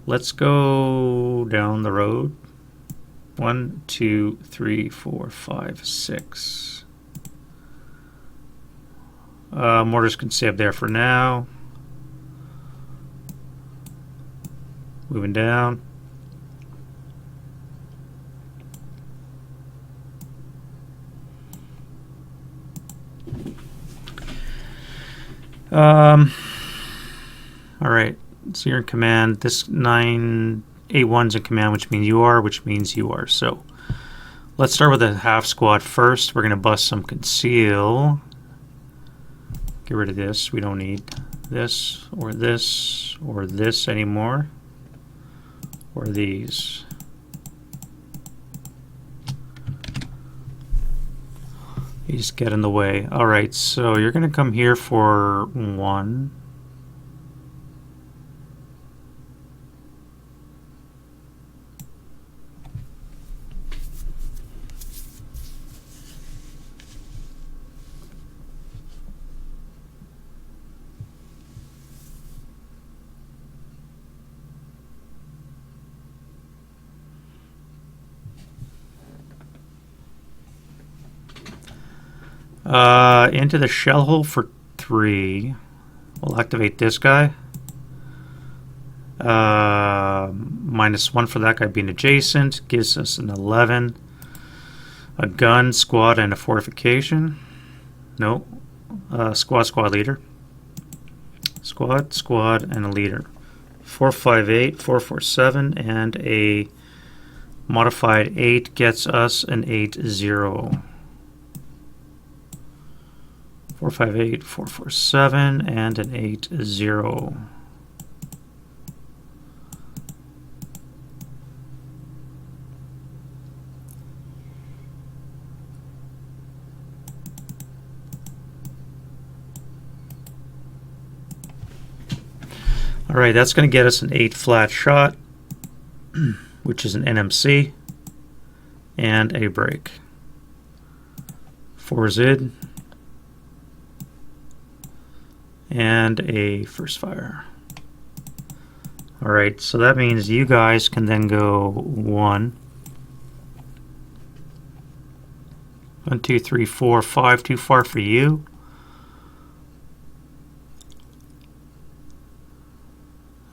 Let's go down the road. 1, 2, 3, 4, 5, 6. Mortars can stay up there for now. Moving down. All right, so you're in command. This 9A1's in command, which means you are. So let's start with a half squad first. We're gonna bust some conceal. Get rid of this. We don't need this or this or this anymore. Or these. These get in the way. All right, so you're gonna come here for 1. Into the shell hole for 3. We'll activate this guy. -1 for that guy being adjacent. Gives us an 11. A gun, squad, and a fortification. No. Squad leader. Squad, and a leader. 458, 447, and a modified 8 gets us an 8-0. 458, 447, and an 8-0. All right, that's going to get us an 8 flat shot, which is an NMC, and a break. 4 Zid. And a first fire. Alright, so that means you guys can then go 1. 1, 2, 3, 4, 5, too far for you.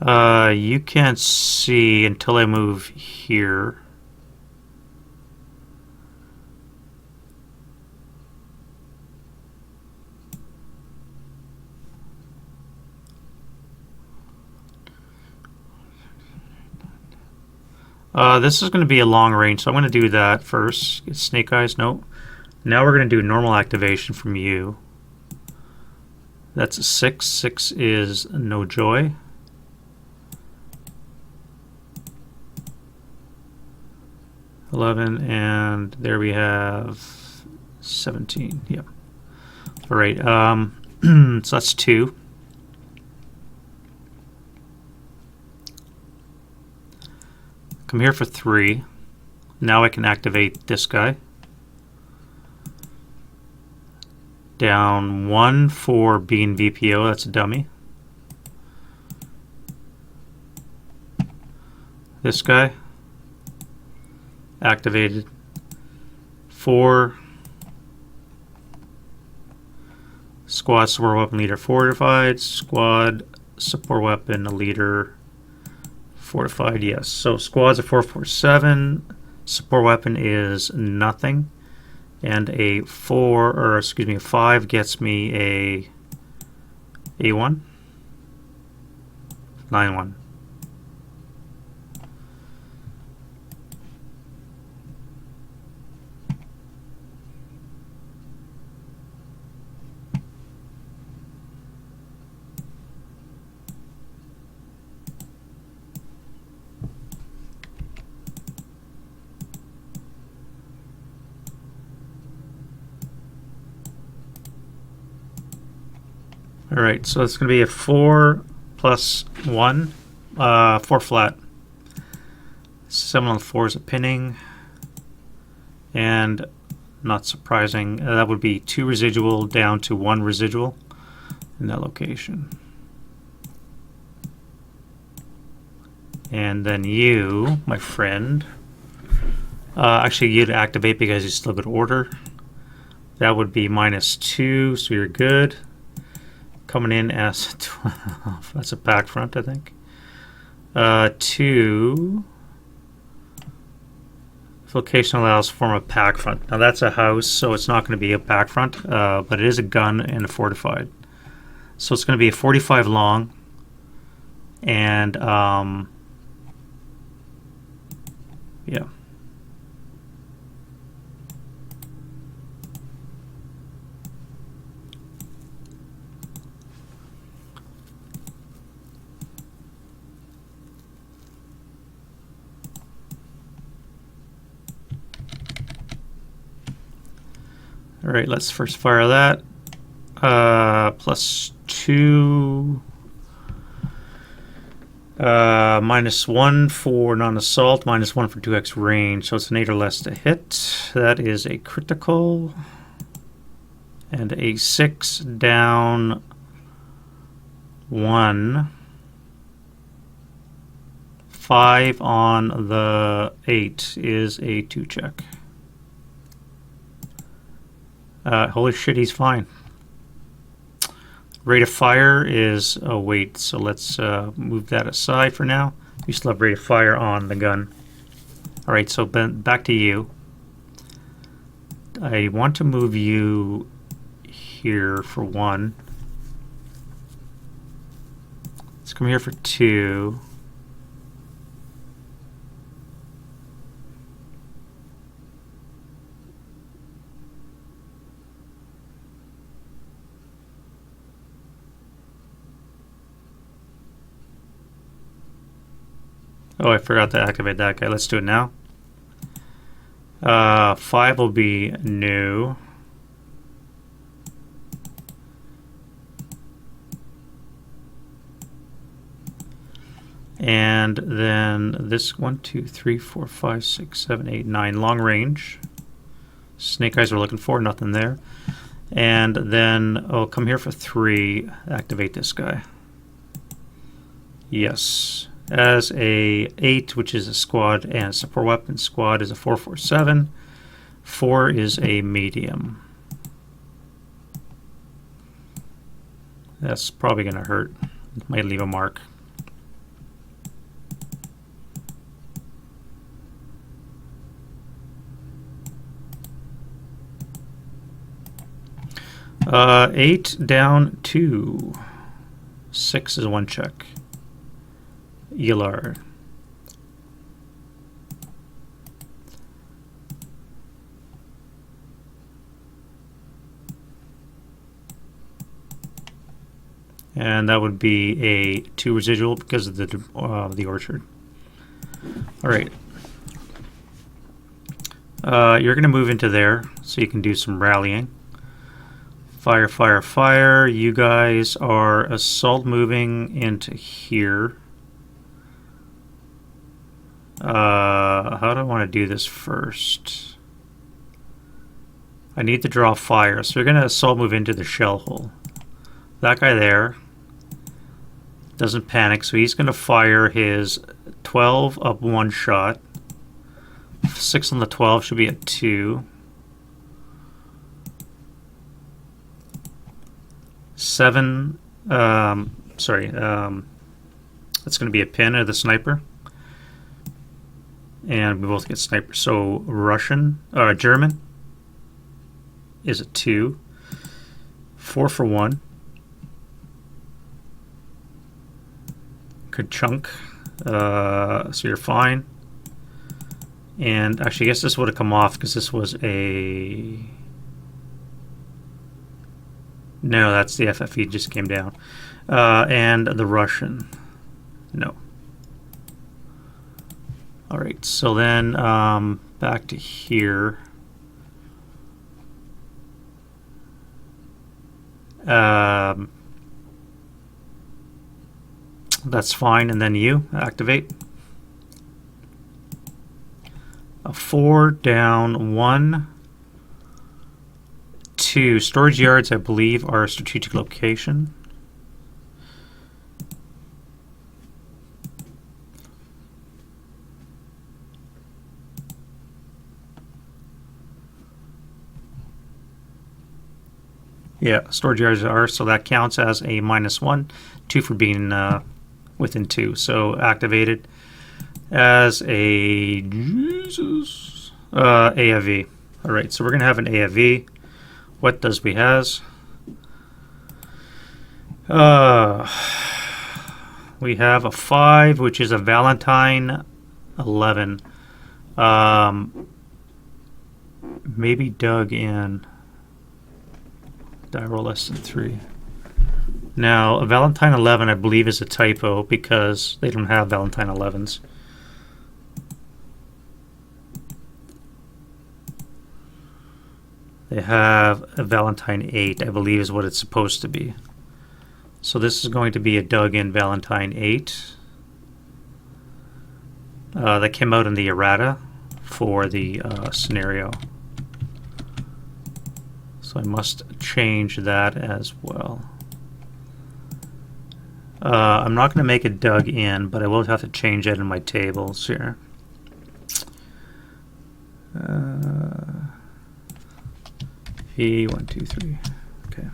You can't see until I move here. This is going to be a long range, so I'm going to do that first. Get snake eyes. Nope. Now we're going to do normal activation from you. That's a 6. 6 is no joy. $11, and there we have 17. Yep. All right. So that's 2. Come here for 3. Now I can activate this guy. Down 1 for being VPO, that's a dummy. This guy. Activated. 4. Squad support weapon leader fortified. Squad support weapon leader fortified, yes. So squad's a 447. Support weapon is nothing. And a 5 gets me a A1. 9-1. Alright, so it's going to be a 4 plus 1, 4 flat. 7 on the 4 is a pinning, and not surprising, that would be 2 residual down to 1 residual in that location. And then you, my friend, actually you'd activate because you still good order. That would be -2, so you're good. Coming in as 12. That's a back front, I think. 2. Location allows form of pack front. Now that's a house, so it's not going to be a pack front, but it is a gun and a fortified. So it's going to be a 45 long, and yeah. All right, let's first fire that. +2. -1 for non-assault, -1 for 2x range, so it's an 8 or less to hit. That is a critical. And a 6 down 1. 5 on the 8 is a 2 check. Holy shit, he's fine. Rate of fire is a weight, so let's move that aside for now. You still have rate of fire on the gun. Alright, so back to you. I want to move you here for 1. Let's come here for 2. Oh, I forgot to activate that guy. Let's do it now. 5 will be new. And then this 1, 2, 3, 4, 5, 6, 7, 8, 9 long range. Snake eyes we're looking for, nothing there. And then I'll come here for 3, activate this guy. Yes. As a 8, which is a squad and a support weapon. Squad is a 447. 4 is a medium. That's probably going to hurt. Might leave a mark. Uh, 8 down 2. 6 is 1 check. Elar. And that would be a 2 residual because of the orchard. All right. You're going to move into there so you can do some rallying. Fire, fire, fire. You guys are assault moving into here. How do I want to do this first? I need to draw fire, so you're going to assault move into the shell hole. That guy there doesn't panic, so he's going to fire his 12 up 1 shot. 6 on the 12 should be a 2. 7, that's going to be a pin of the sniper. And we both get sniper. So German is a 2. 4 for 1. Good chunk. So you're fine. And actually, I guess this would have come off because this was a... No, that's the FFE, just came down. And the Russian. No. Alright, so then back to here. That's fine, and then you activate. A 4 down 1. 2 storage yards, I believe, are a strategic location. Yeah, storage areas are, so that counts as a -1, 2 for being within 2. So activated as a AFV. All right, so we're gonna have an AFV. What does we has? We have a 5, which is a Valentine 11. Maybe dug in. Die roll less than 3. Now, a Valentine 11, I believe, is a typo because they don't have Valentine 11s. They have a Valentine 8, I believe, is what it's supposed to be. So this is going to be a dug-in Valentine 8. That came out in the errata for the scenario. So I must change that as well. I'm not going to make it dug in, but I will have to change it in my tables here. V1, 2, 3. Okay.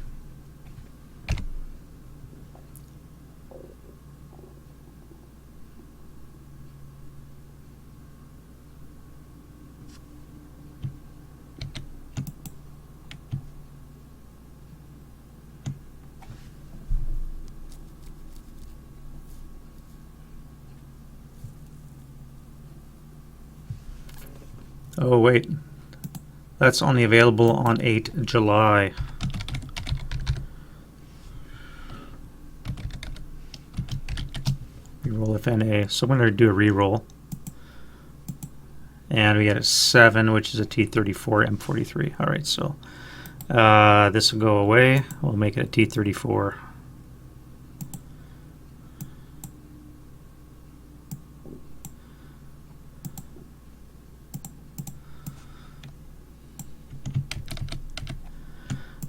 Oh, wait. That's only available on 8 July. Reroll if NA. So I'm going to do a reroll. And we get a 7, which is a T34 M43. Alright, so this will go away. We'll make it a T34.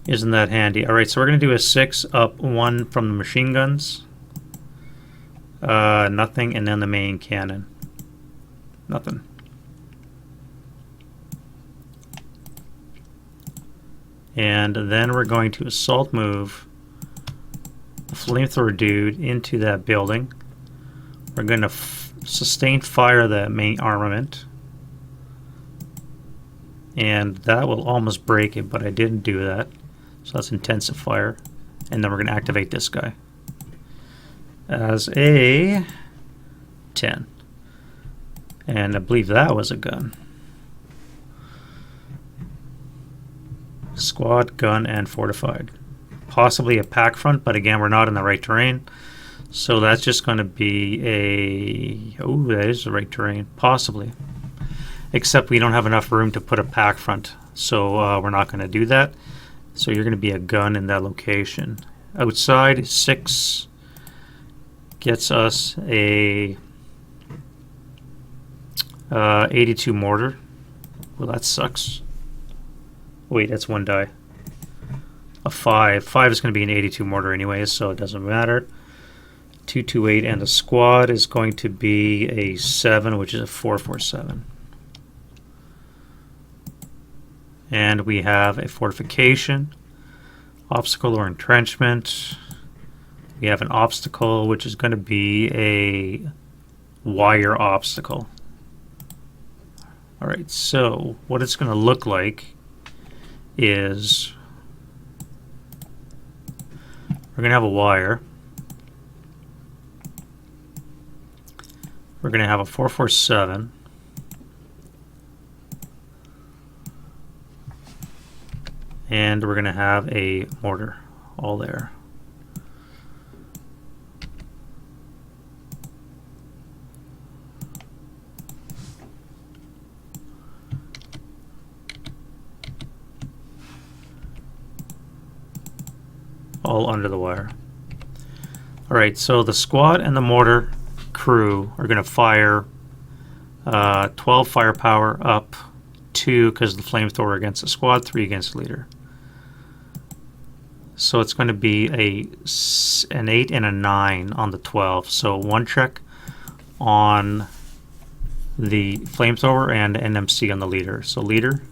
Isn't that handy? Alright, so we're going to do a 6 up 1 from the machine guns. Nothing, and then the main cannon. Nothing. And then we're going to assault move the flamethrower dude into that building. We're going to sustain fire the main armament. And that will almost break it, but I didn't do that. So that's intensive fire. And then we're going to activate this guy as a 10. And I believe that was a gun. Squad, gun, and fortified. Possibly a pack front, but again, we're not in the right terrain. So that's just going to be a... Oh, that is the right terrain. Possibly. Except we don't have enough room to put a pack front. So we're not going to do that. So you're going to be a gun in that location. Outside, 6 gets us a 82 mortar. Well, that sucks. Wait, that's 1 die. A 5. 5 is going to be an 82 mortar anyways, so it doesn't matter. 228, and the squad is going to be a 7, which is a 447. And we have a fortification, obstacle or entrenchment. We have an obstacle, which is going to be a wire obstacle. Alright, so what it's going to look like is we're going to have a wire. We're going to have a 447. And we're going to have a mortar all there. All under the wire. Alright, so the squad and the mortar crew are going to fire 12 firepower up, 2 because the flamethrower against the squad, 3 against the leader. So it's going to be an 8 and a 9 on the 12. So 1 check on the flamethrower and NMC on the leader. So leader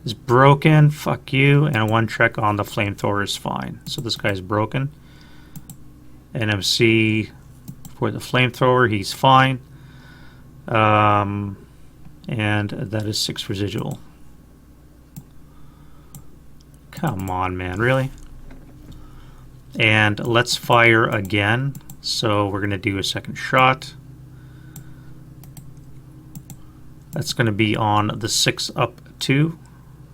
is broken. Fuck you. And 1 check on the flamethrower is fine. So this guy's broken. NMC for the flamethrower, he's fine. And that is 6 residual. Come on, man, really? And let's fire again. So we're going to do a second shot. That's going to be on the 6 up 2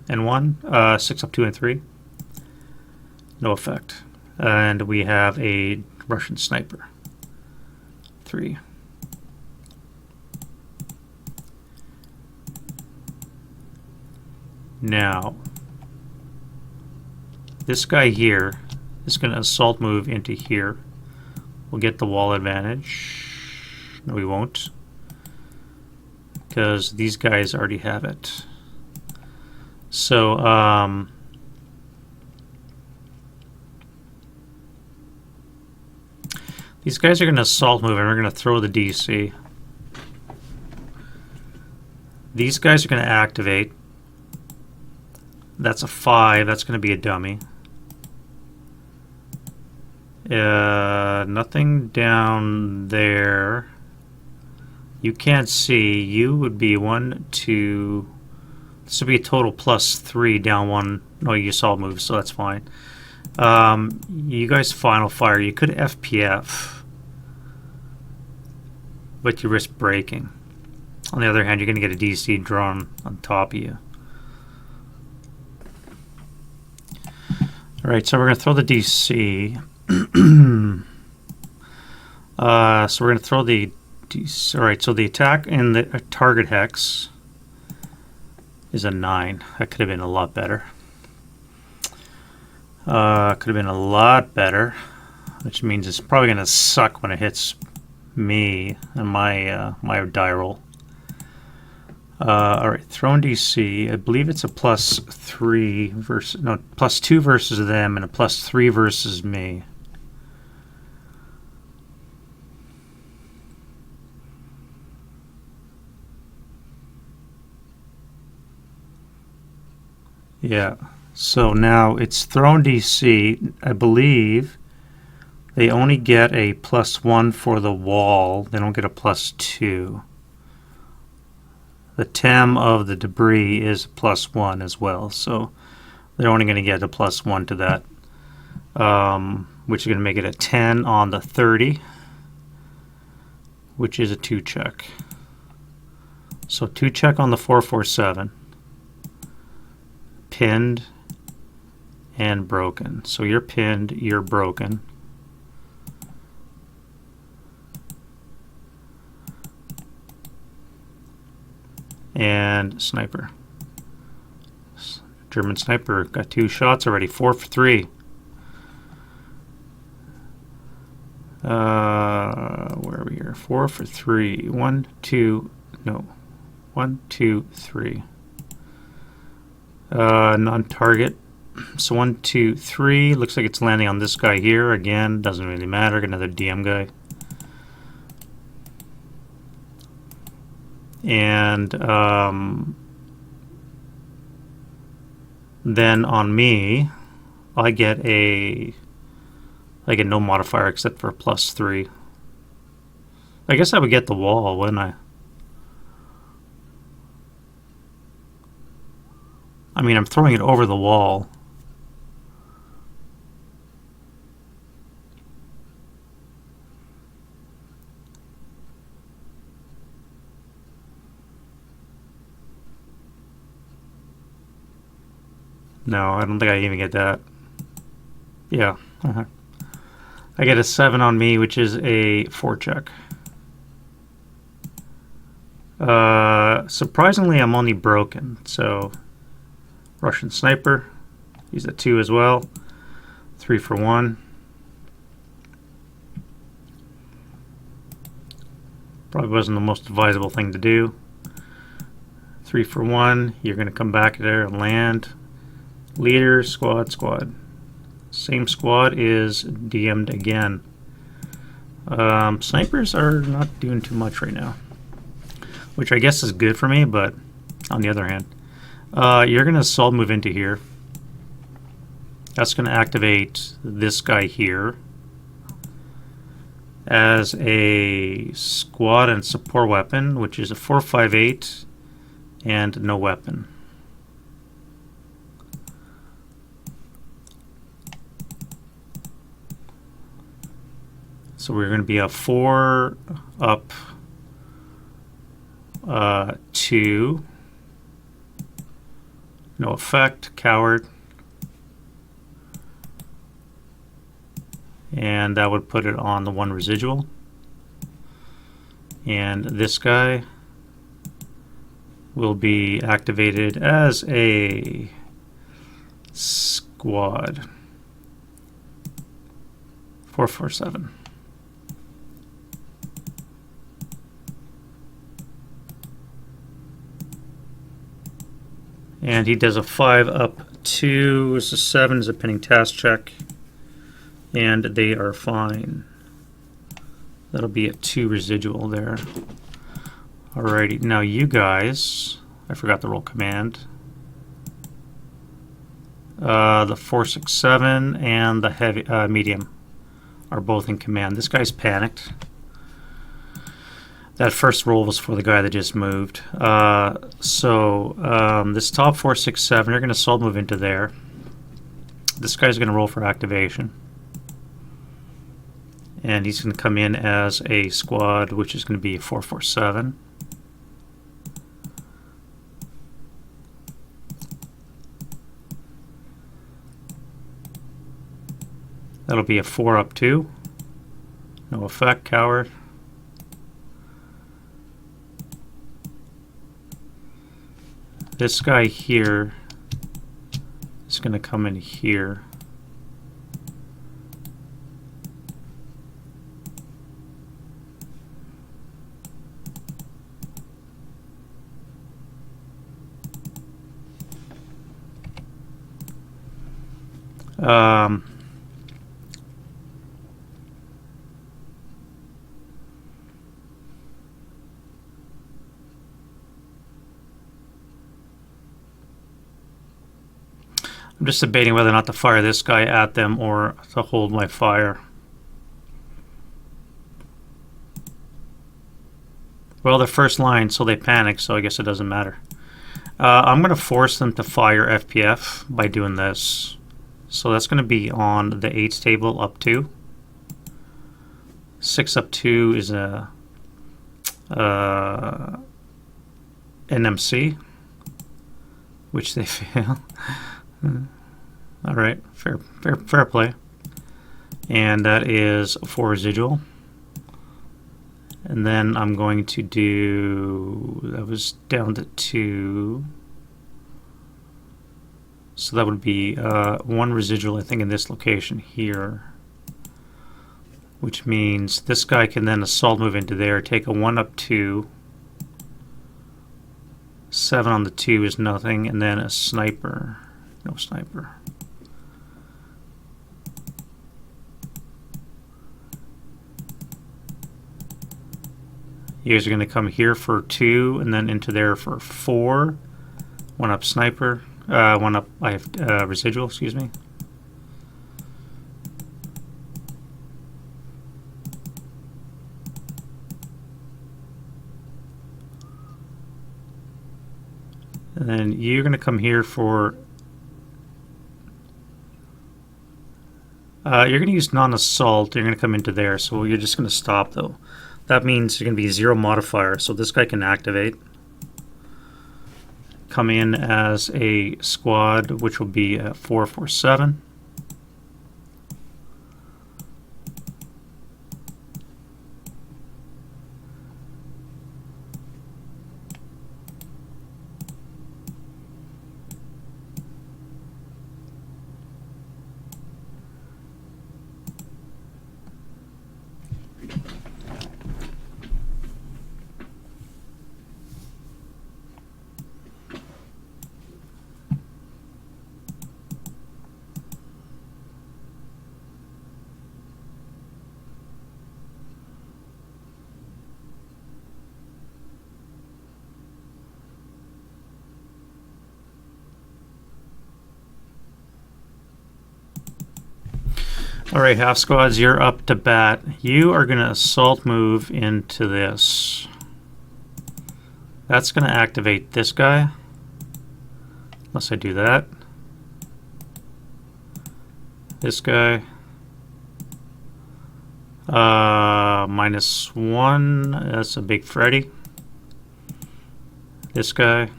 and 1, 6 up 2 and 3. No effect. And we have a Russian sniper. 3. Now, this guy here is going to assault move into here. We'll get the wall advantage. No, we won't. Because these guys already have it. So, these guys are going to assault move and we're going to throw the DC. These guys are going to activate. That's a 5. That's going to be a dummy. Nothing down there. You can't see. You would be 1, 2. This would be a total +3 down 1. No, you assault move, so that's fine. You guys final fire. You could FPF, but you risk breaking. On the other hand, you're going to get a DC drone on top of you. Alright, so we're going to throw the DC. So we're going to throw the DC. Alright, so the attack in the target hex is a 9. That could have been a lot better. Could have been a lot better, which means it's probably going to suck when it hits me and my my die roll. Alright, thrown DC. I believe it's a +3 versus, no, +2 versus them and a +3 versus me. Yeah, so now it's thrown DC. I believe they only get a +1 for the wall. They don't get a +2. The TEM of the debris is +1 as well, so they're only going to get a +1 to that, which is going to make it a 10 on the 30, which is a 2 check. So 2 check on the 447, pinned and broken. So you're pinned, you're broken. And sniper. German sniper got 2 shots already. 4 for 3. Where are we here? 4 for 3. 1, 2, no. 1, 2, 3. Non-target. So 1, 2, 3. Looks like it's landing on this guy here. Again, doesn't really matter. Another DM guy. And then on me, I get no modifier except for a +3. I guess I would get the wall, wouldn't I? I mean, I'm throwing it over the wall. No, I don't think I even get that. Yeah. I get a 7 on me, which is a 4 check. Surprisingly, I'm only broken. So, Russian sniper. He's a 2 as well. 3 for 1. Probably wasn't the most advisable thing to do. 3 for 1. You're going to come back there and land. Leader, squad. Same squad is DM'd again. Snipers are not doing too much right now, which I guess is good for me, but on the other hand, You're going to solid move into here. That's going to activate this guy here as a squad and support weapon, which is a 458 and no weapon. So we're going to be a 4 up 2, no effect, coward, and that would put it on the 1 residual. And this guy will be activated as a squad 447. And he does a 5 up 2, is a 7, is a pending task check, and they are fine. That'll be a 2 residual there. Alrighty, now you guys, I forgot the roll command. The 467 and the heavy medium are both in command. This guy's panicked. That first roll was for the guy that just moved. This top 467, you're going to solid move into there. This guy's going to roll for activation. And he's going to come in as a squad, which is going to be 447. That'll be a 4 up 2. No effect, coward. This guy here is going to come in here. I'm just debating whether or not to fire this guy at them or to hold my fire. Well, they're first line, so they panic, so I guess it doesn't matter. I'm going to force them to fire FPF by doing this. So that's going to be on the 8s table up 2. 6 up 2 is a NMC, which they fail. All right, fair play. And that is a 4 residual. And then I'm going to do, that was down to 2. So that would be 1 residual, I think, in this location here. Which means this guy can then assault move into there, take a 1 up 2. 7 on the 2 is nothing, and then a sniper. No sniper. You guys are going to come here for 2, and then into there for 4. 1 up sniper. 1 up, I have residual, excuse me. And then you're going to come here for... you're going to use non-assault. You're going to come into there, so you're just going to stop, though. That means you're going to be 0 modifier, so this guy can activate. Come in as a squad, which will be a 447. Alright, half squads, you're up to bat. You are going to assault move into this. That's going to activate this guy. Unless I do that. This guy. -1. That's a big Freddy. This guy.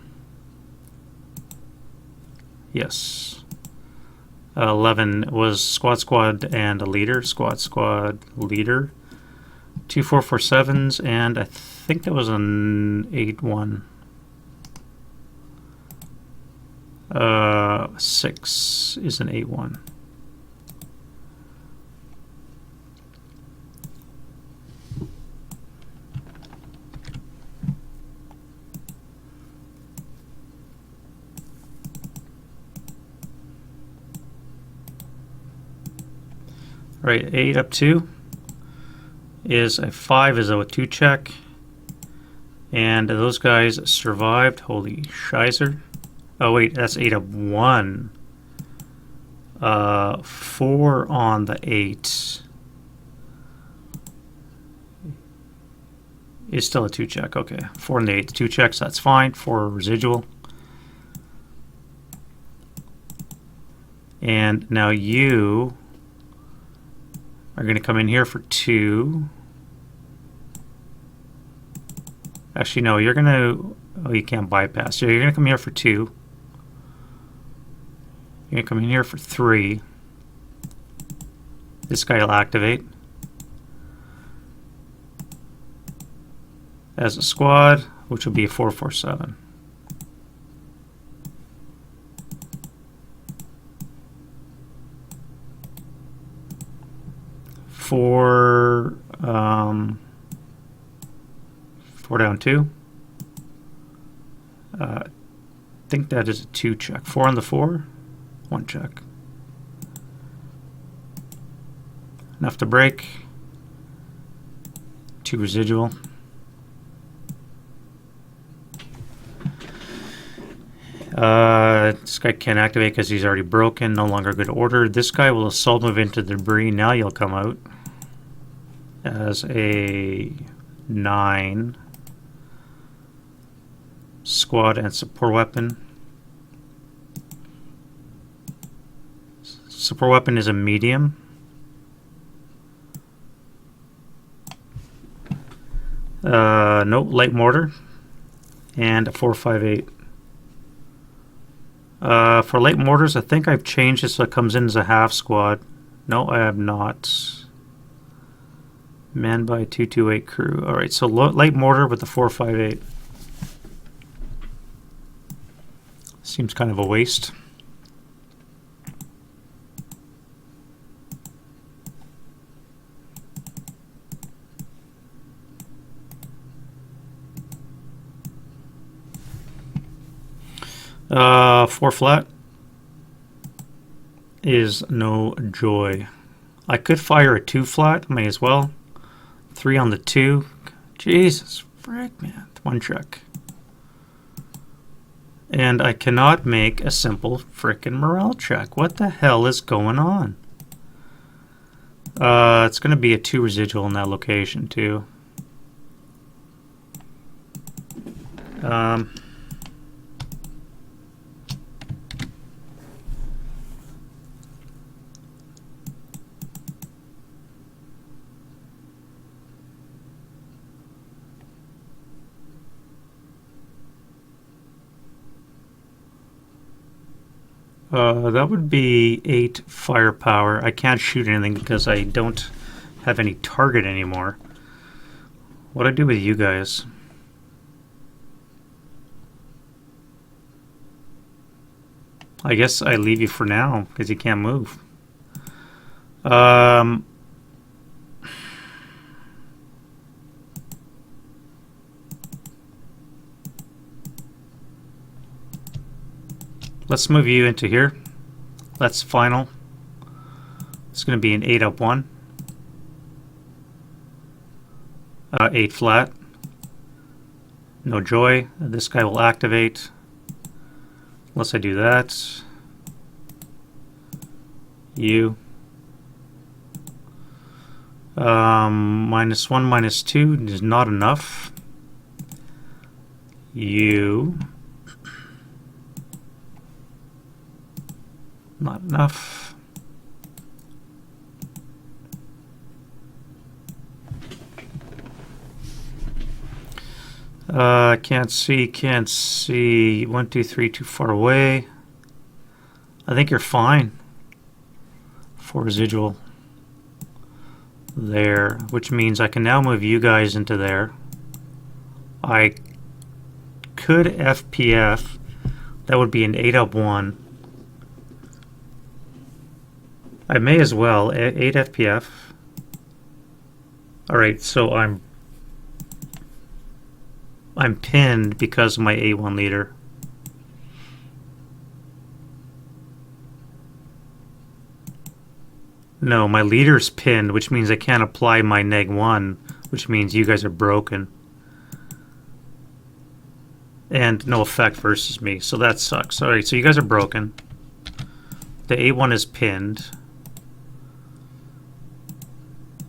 Yes. 11 was squad and a leader. Squad leader. 2 447s, and I think that was an 8-1. 6 is an 8-1. Right, 8 up 2 is a 5 is a 2 check. And those guys survived. Holy shizer. Oh wait, that's 8 up 1. 4 on the 8 is still a 2 check. Okay, 4 on the 8, 2 checks, that's fine. 4 residual. And now you are going to come in here for 2. Actually, no, you're going to... Oh, you can't bypass. So you're going to come here for 2. You're going to come in here for 3. This guy will activate. As a squad, which will be a 447. Four down 2. I think that is a 2 check. 4 on the 4, 1 check. Enough to break. 2 residual. This guy can't activate because he's already broken. No longer good order. This guy will assault move into the debris. Now you'll come out as a 9. Squad and support weapon. Support weapon is a medium. No, light mortar. And a 458. For light mortars, I think I've changed it so it comes in as a half squad. No, I have not. Manned by 228 crew. Alright, so light mortar with the 458. Seems kind of a waste. Four flat is no joy. I could fire a 2 flat, may as well. 3 on the 2. Jesus, frick, man. 1 check. And I cannot make a simple frickin' morale check. What the hell is going on? It's going to be a 2 residual in that location, too. That would be 8 firepower. I can't shoot anything because I don't have any target anymore. What do I do with you guys? I guess I leave you for now because you can't move. Let's move you into here. That's final. It's going to be an 8 up 1. 8 flat. No joy. This guy will activate. Unless I do that. You. -1, -2 is not enough. U. Not enough. Can't see. 1, 2, 3, too far away. I think you're fine for residual there, which means I can now move you guys into there. I could FPF. That would be an 8-up-1. I may as well. 8 FPF. Alright, so I'm pinned because of my A1 leader. No, my leader's pinned, which means I can't apply my -1, which means you guys are broken. And no effect versus me, so that sucks. Alright, so you guys are broken. The A1 is pinned.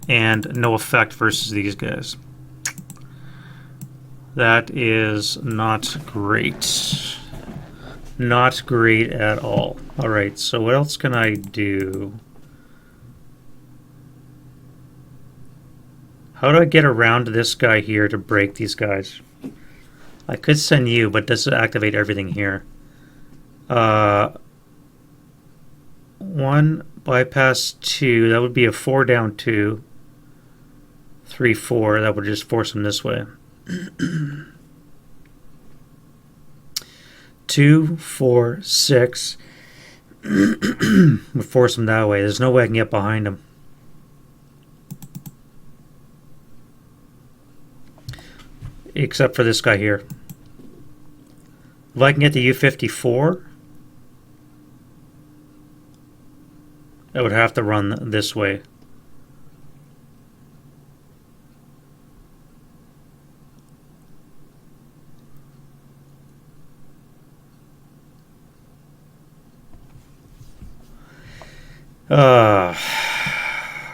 And no effect versus these guys. That is not great. Not great at all. Alright, so what else can I do? How do I get around this guy here to break these guys? I could send you, but this will activate everything here. 1 bypass 2, that would be a 4 down 2. 3, 4, that would just force him this way. 2, 4, 6 would force him that way. There's no way I can get behind him. Except for this guy here. If I can get the U-54, I would have to run this way.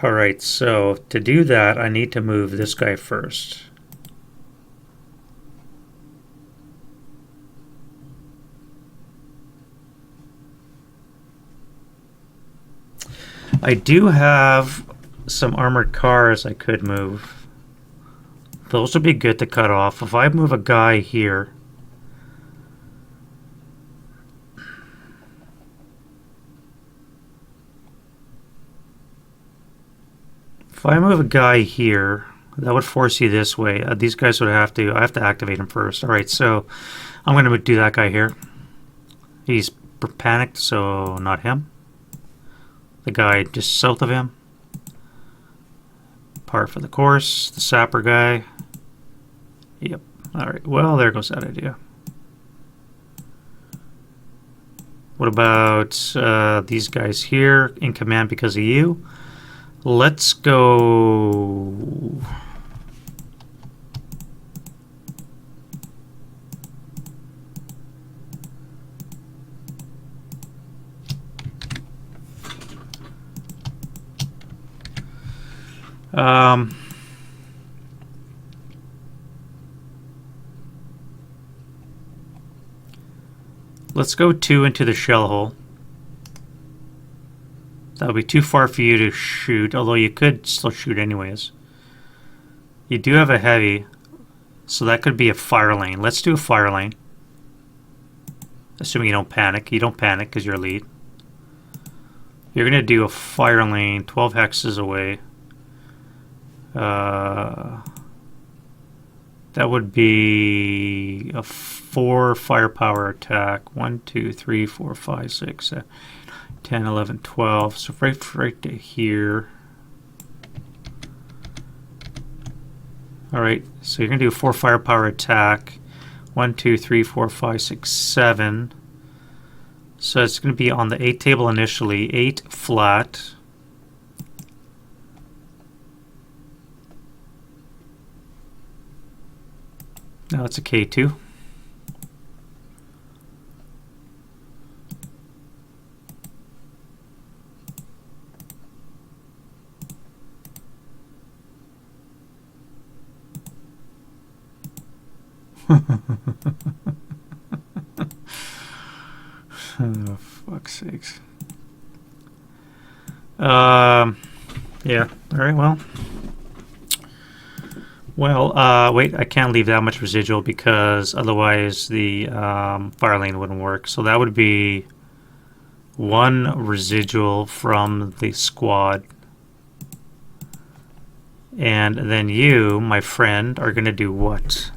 Alright, so to do that, I need to move this guy first. I do have some armored cars I could move. Those would be good to cut off. If I move a guy here, that would force you this way. These guys would have to, I have to activate him first. Alright, so I'm going to do that guy here. He's panicked, so not him. The guy just south of him. Par for the course. The sapper guy. Yep. Alright, well, there goes that idea. What about these guys here in command because of you? Let's go... let's go 2 into the shell hole. That would be too far for you to shoot, although you could still shoot anyways. You do have a heavy, so that could be a fire lane. Let's do a fire lane. Assuming you don't panic. You don't panic because you're lead. You're going to do a fire lane 12 hexes away. That would be a 4 firepower attack. 1, 2, 3, 4, 5, 6, 7, 10, 11, 12. So right to here. Alright, so you're going to do a 4 firepower attack. 1, 2, 3, 4, 5, 6, 7. So it's going to be on the 8 table initially. 8 flat. Now it's a K2. Oh, fuck's sakes. Yeah. All right. Wait. I can't leave that much residual because otherwise the fire lane wouldn't work. So that would be 1 residual from the squad, and then you, my friend, are gonna do what?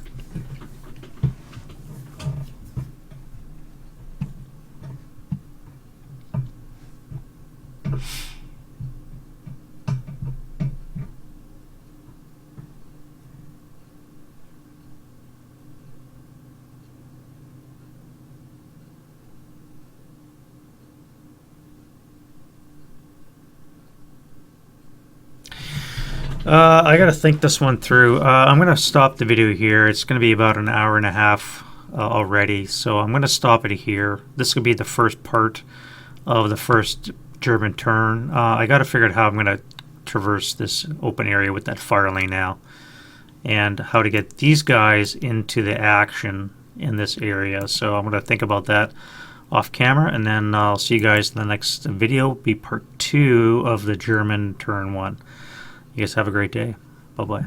I gotta think this one through. I'm gonna stop the video here. It's gonna be about an hour and a half already, so I'm gonna stop it here. This could be the first part of the first German turn. I gotta figure out how I'm gonna traverse this open area with that fire lane now, and how to get these guys into the action in this area. So I'm gonna think about that off camera, and then I'll see you guys in the next video. Be part 2 of the German turn 1. You guys have a great day. Bye-bye.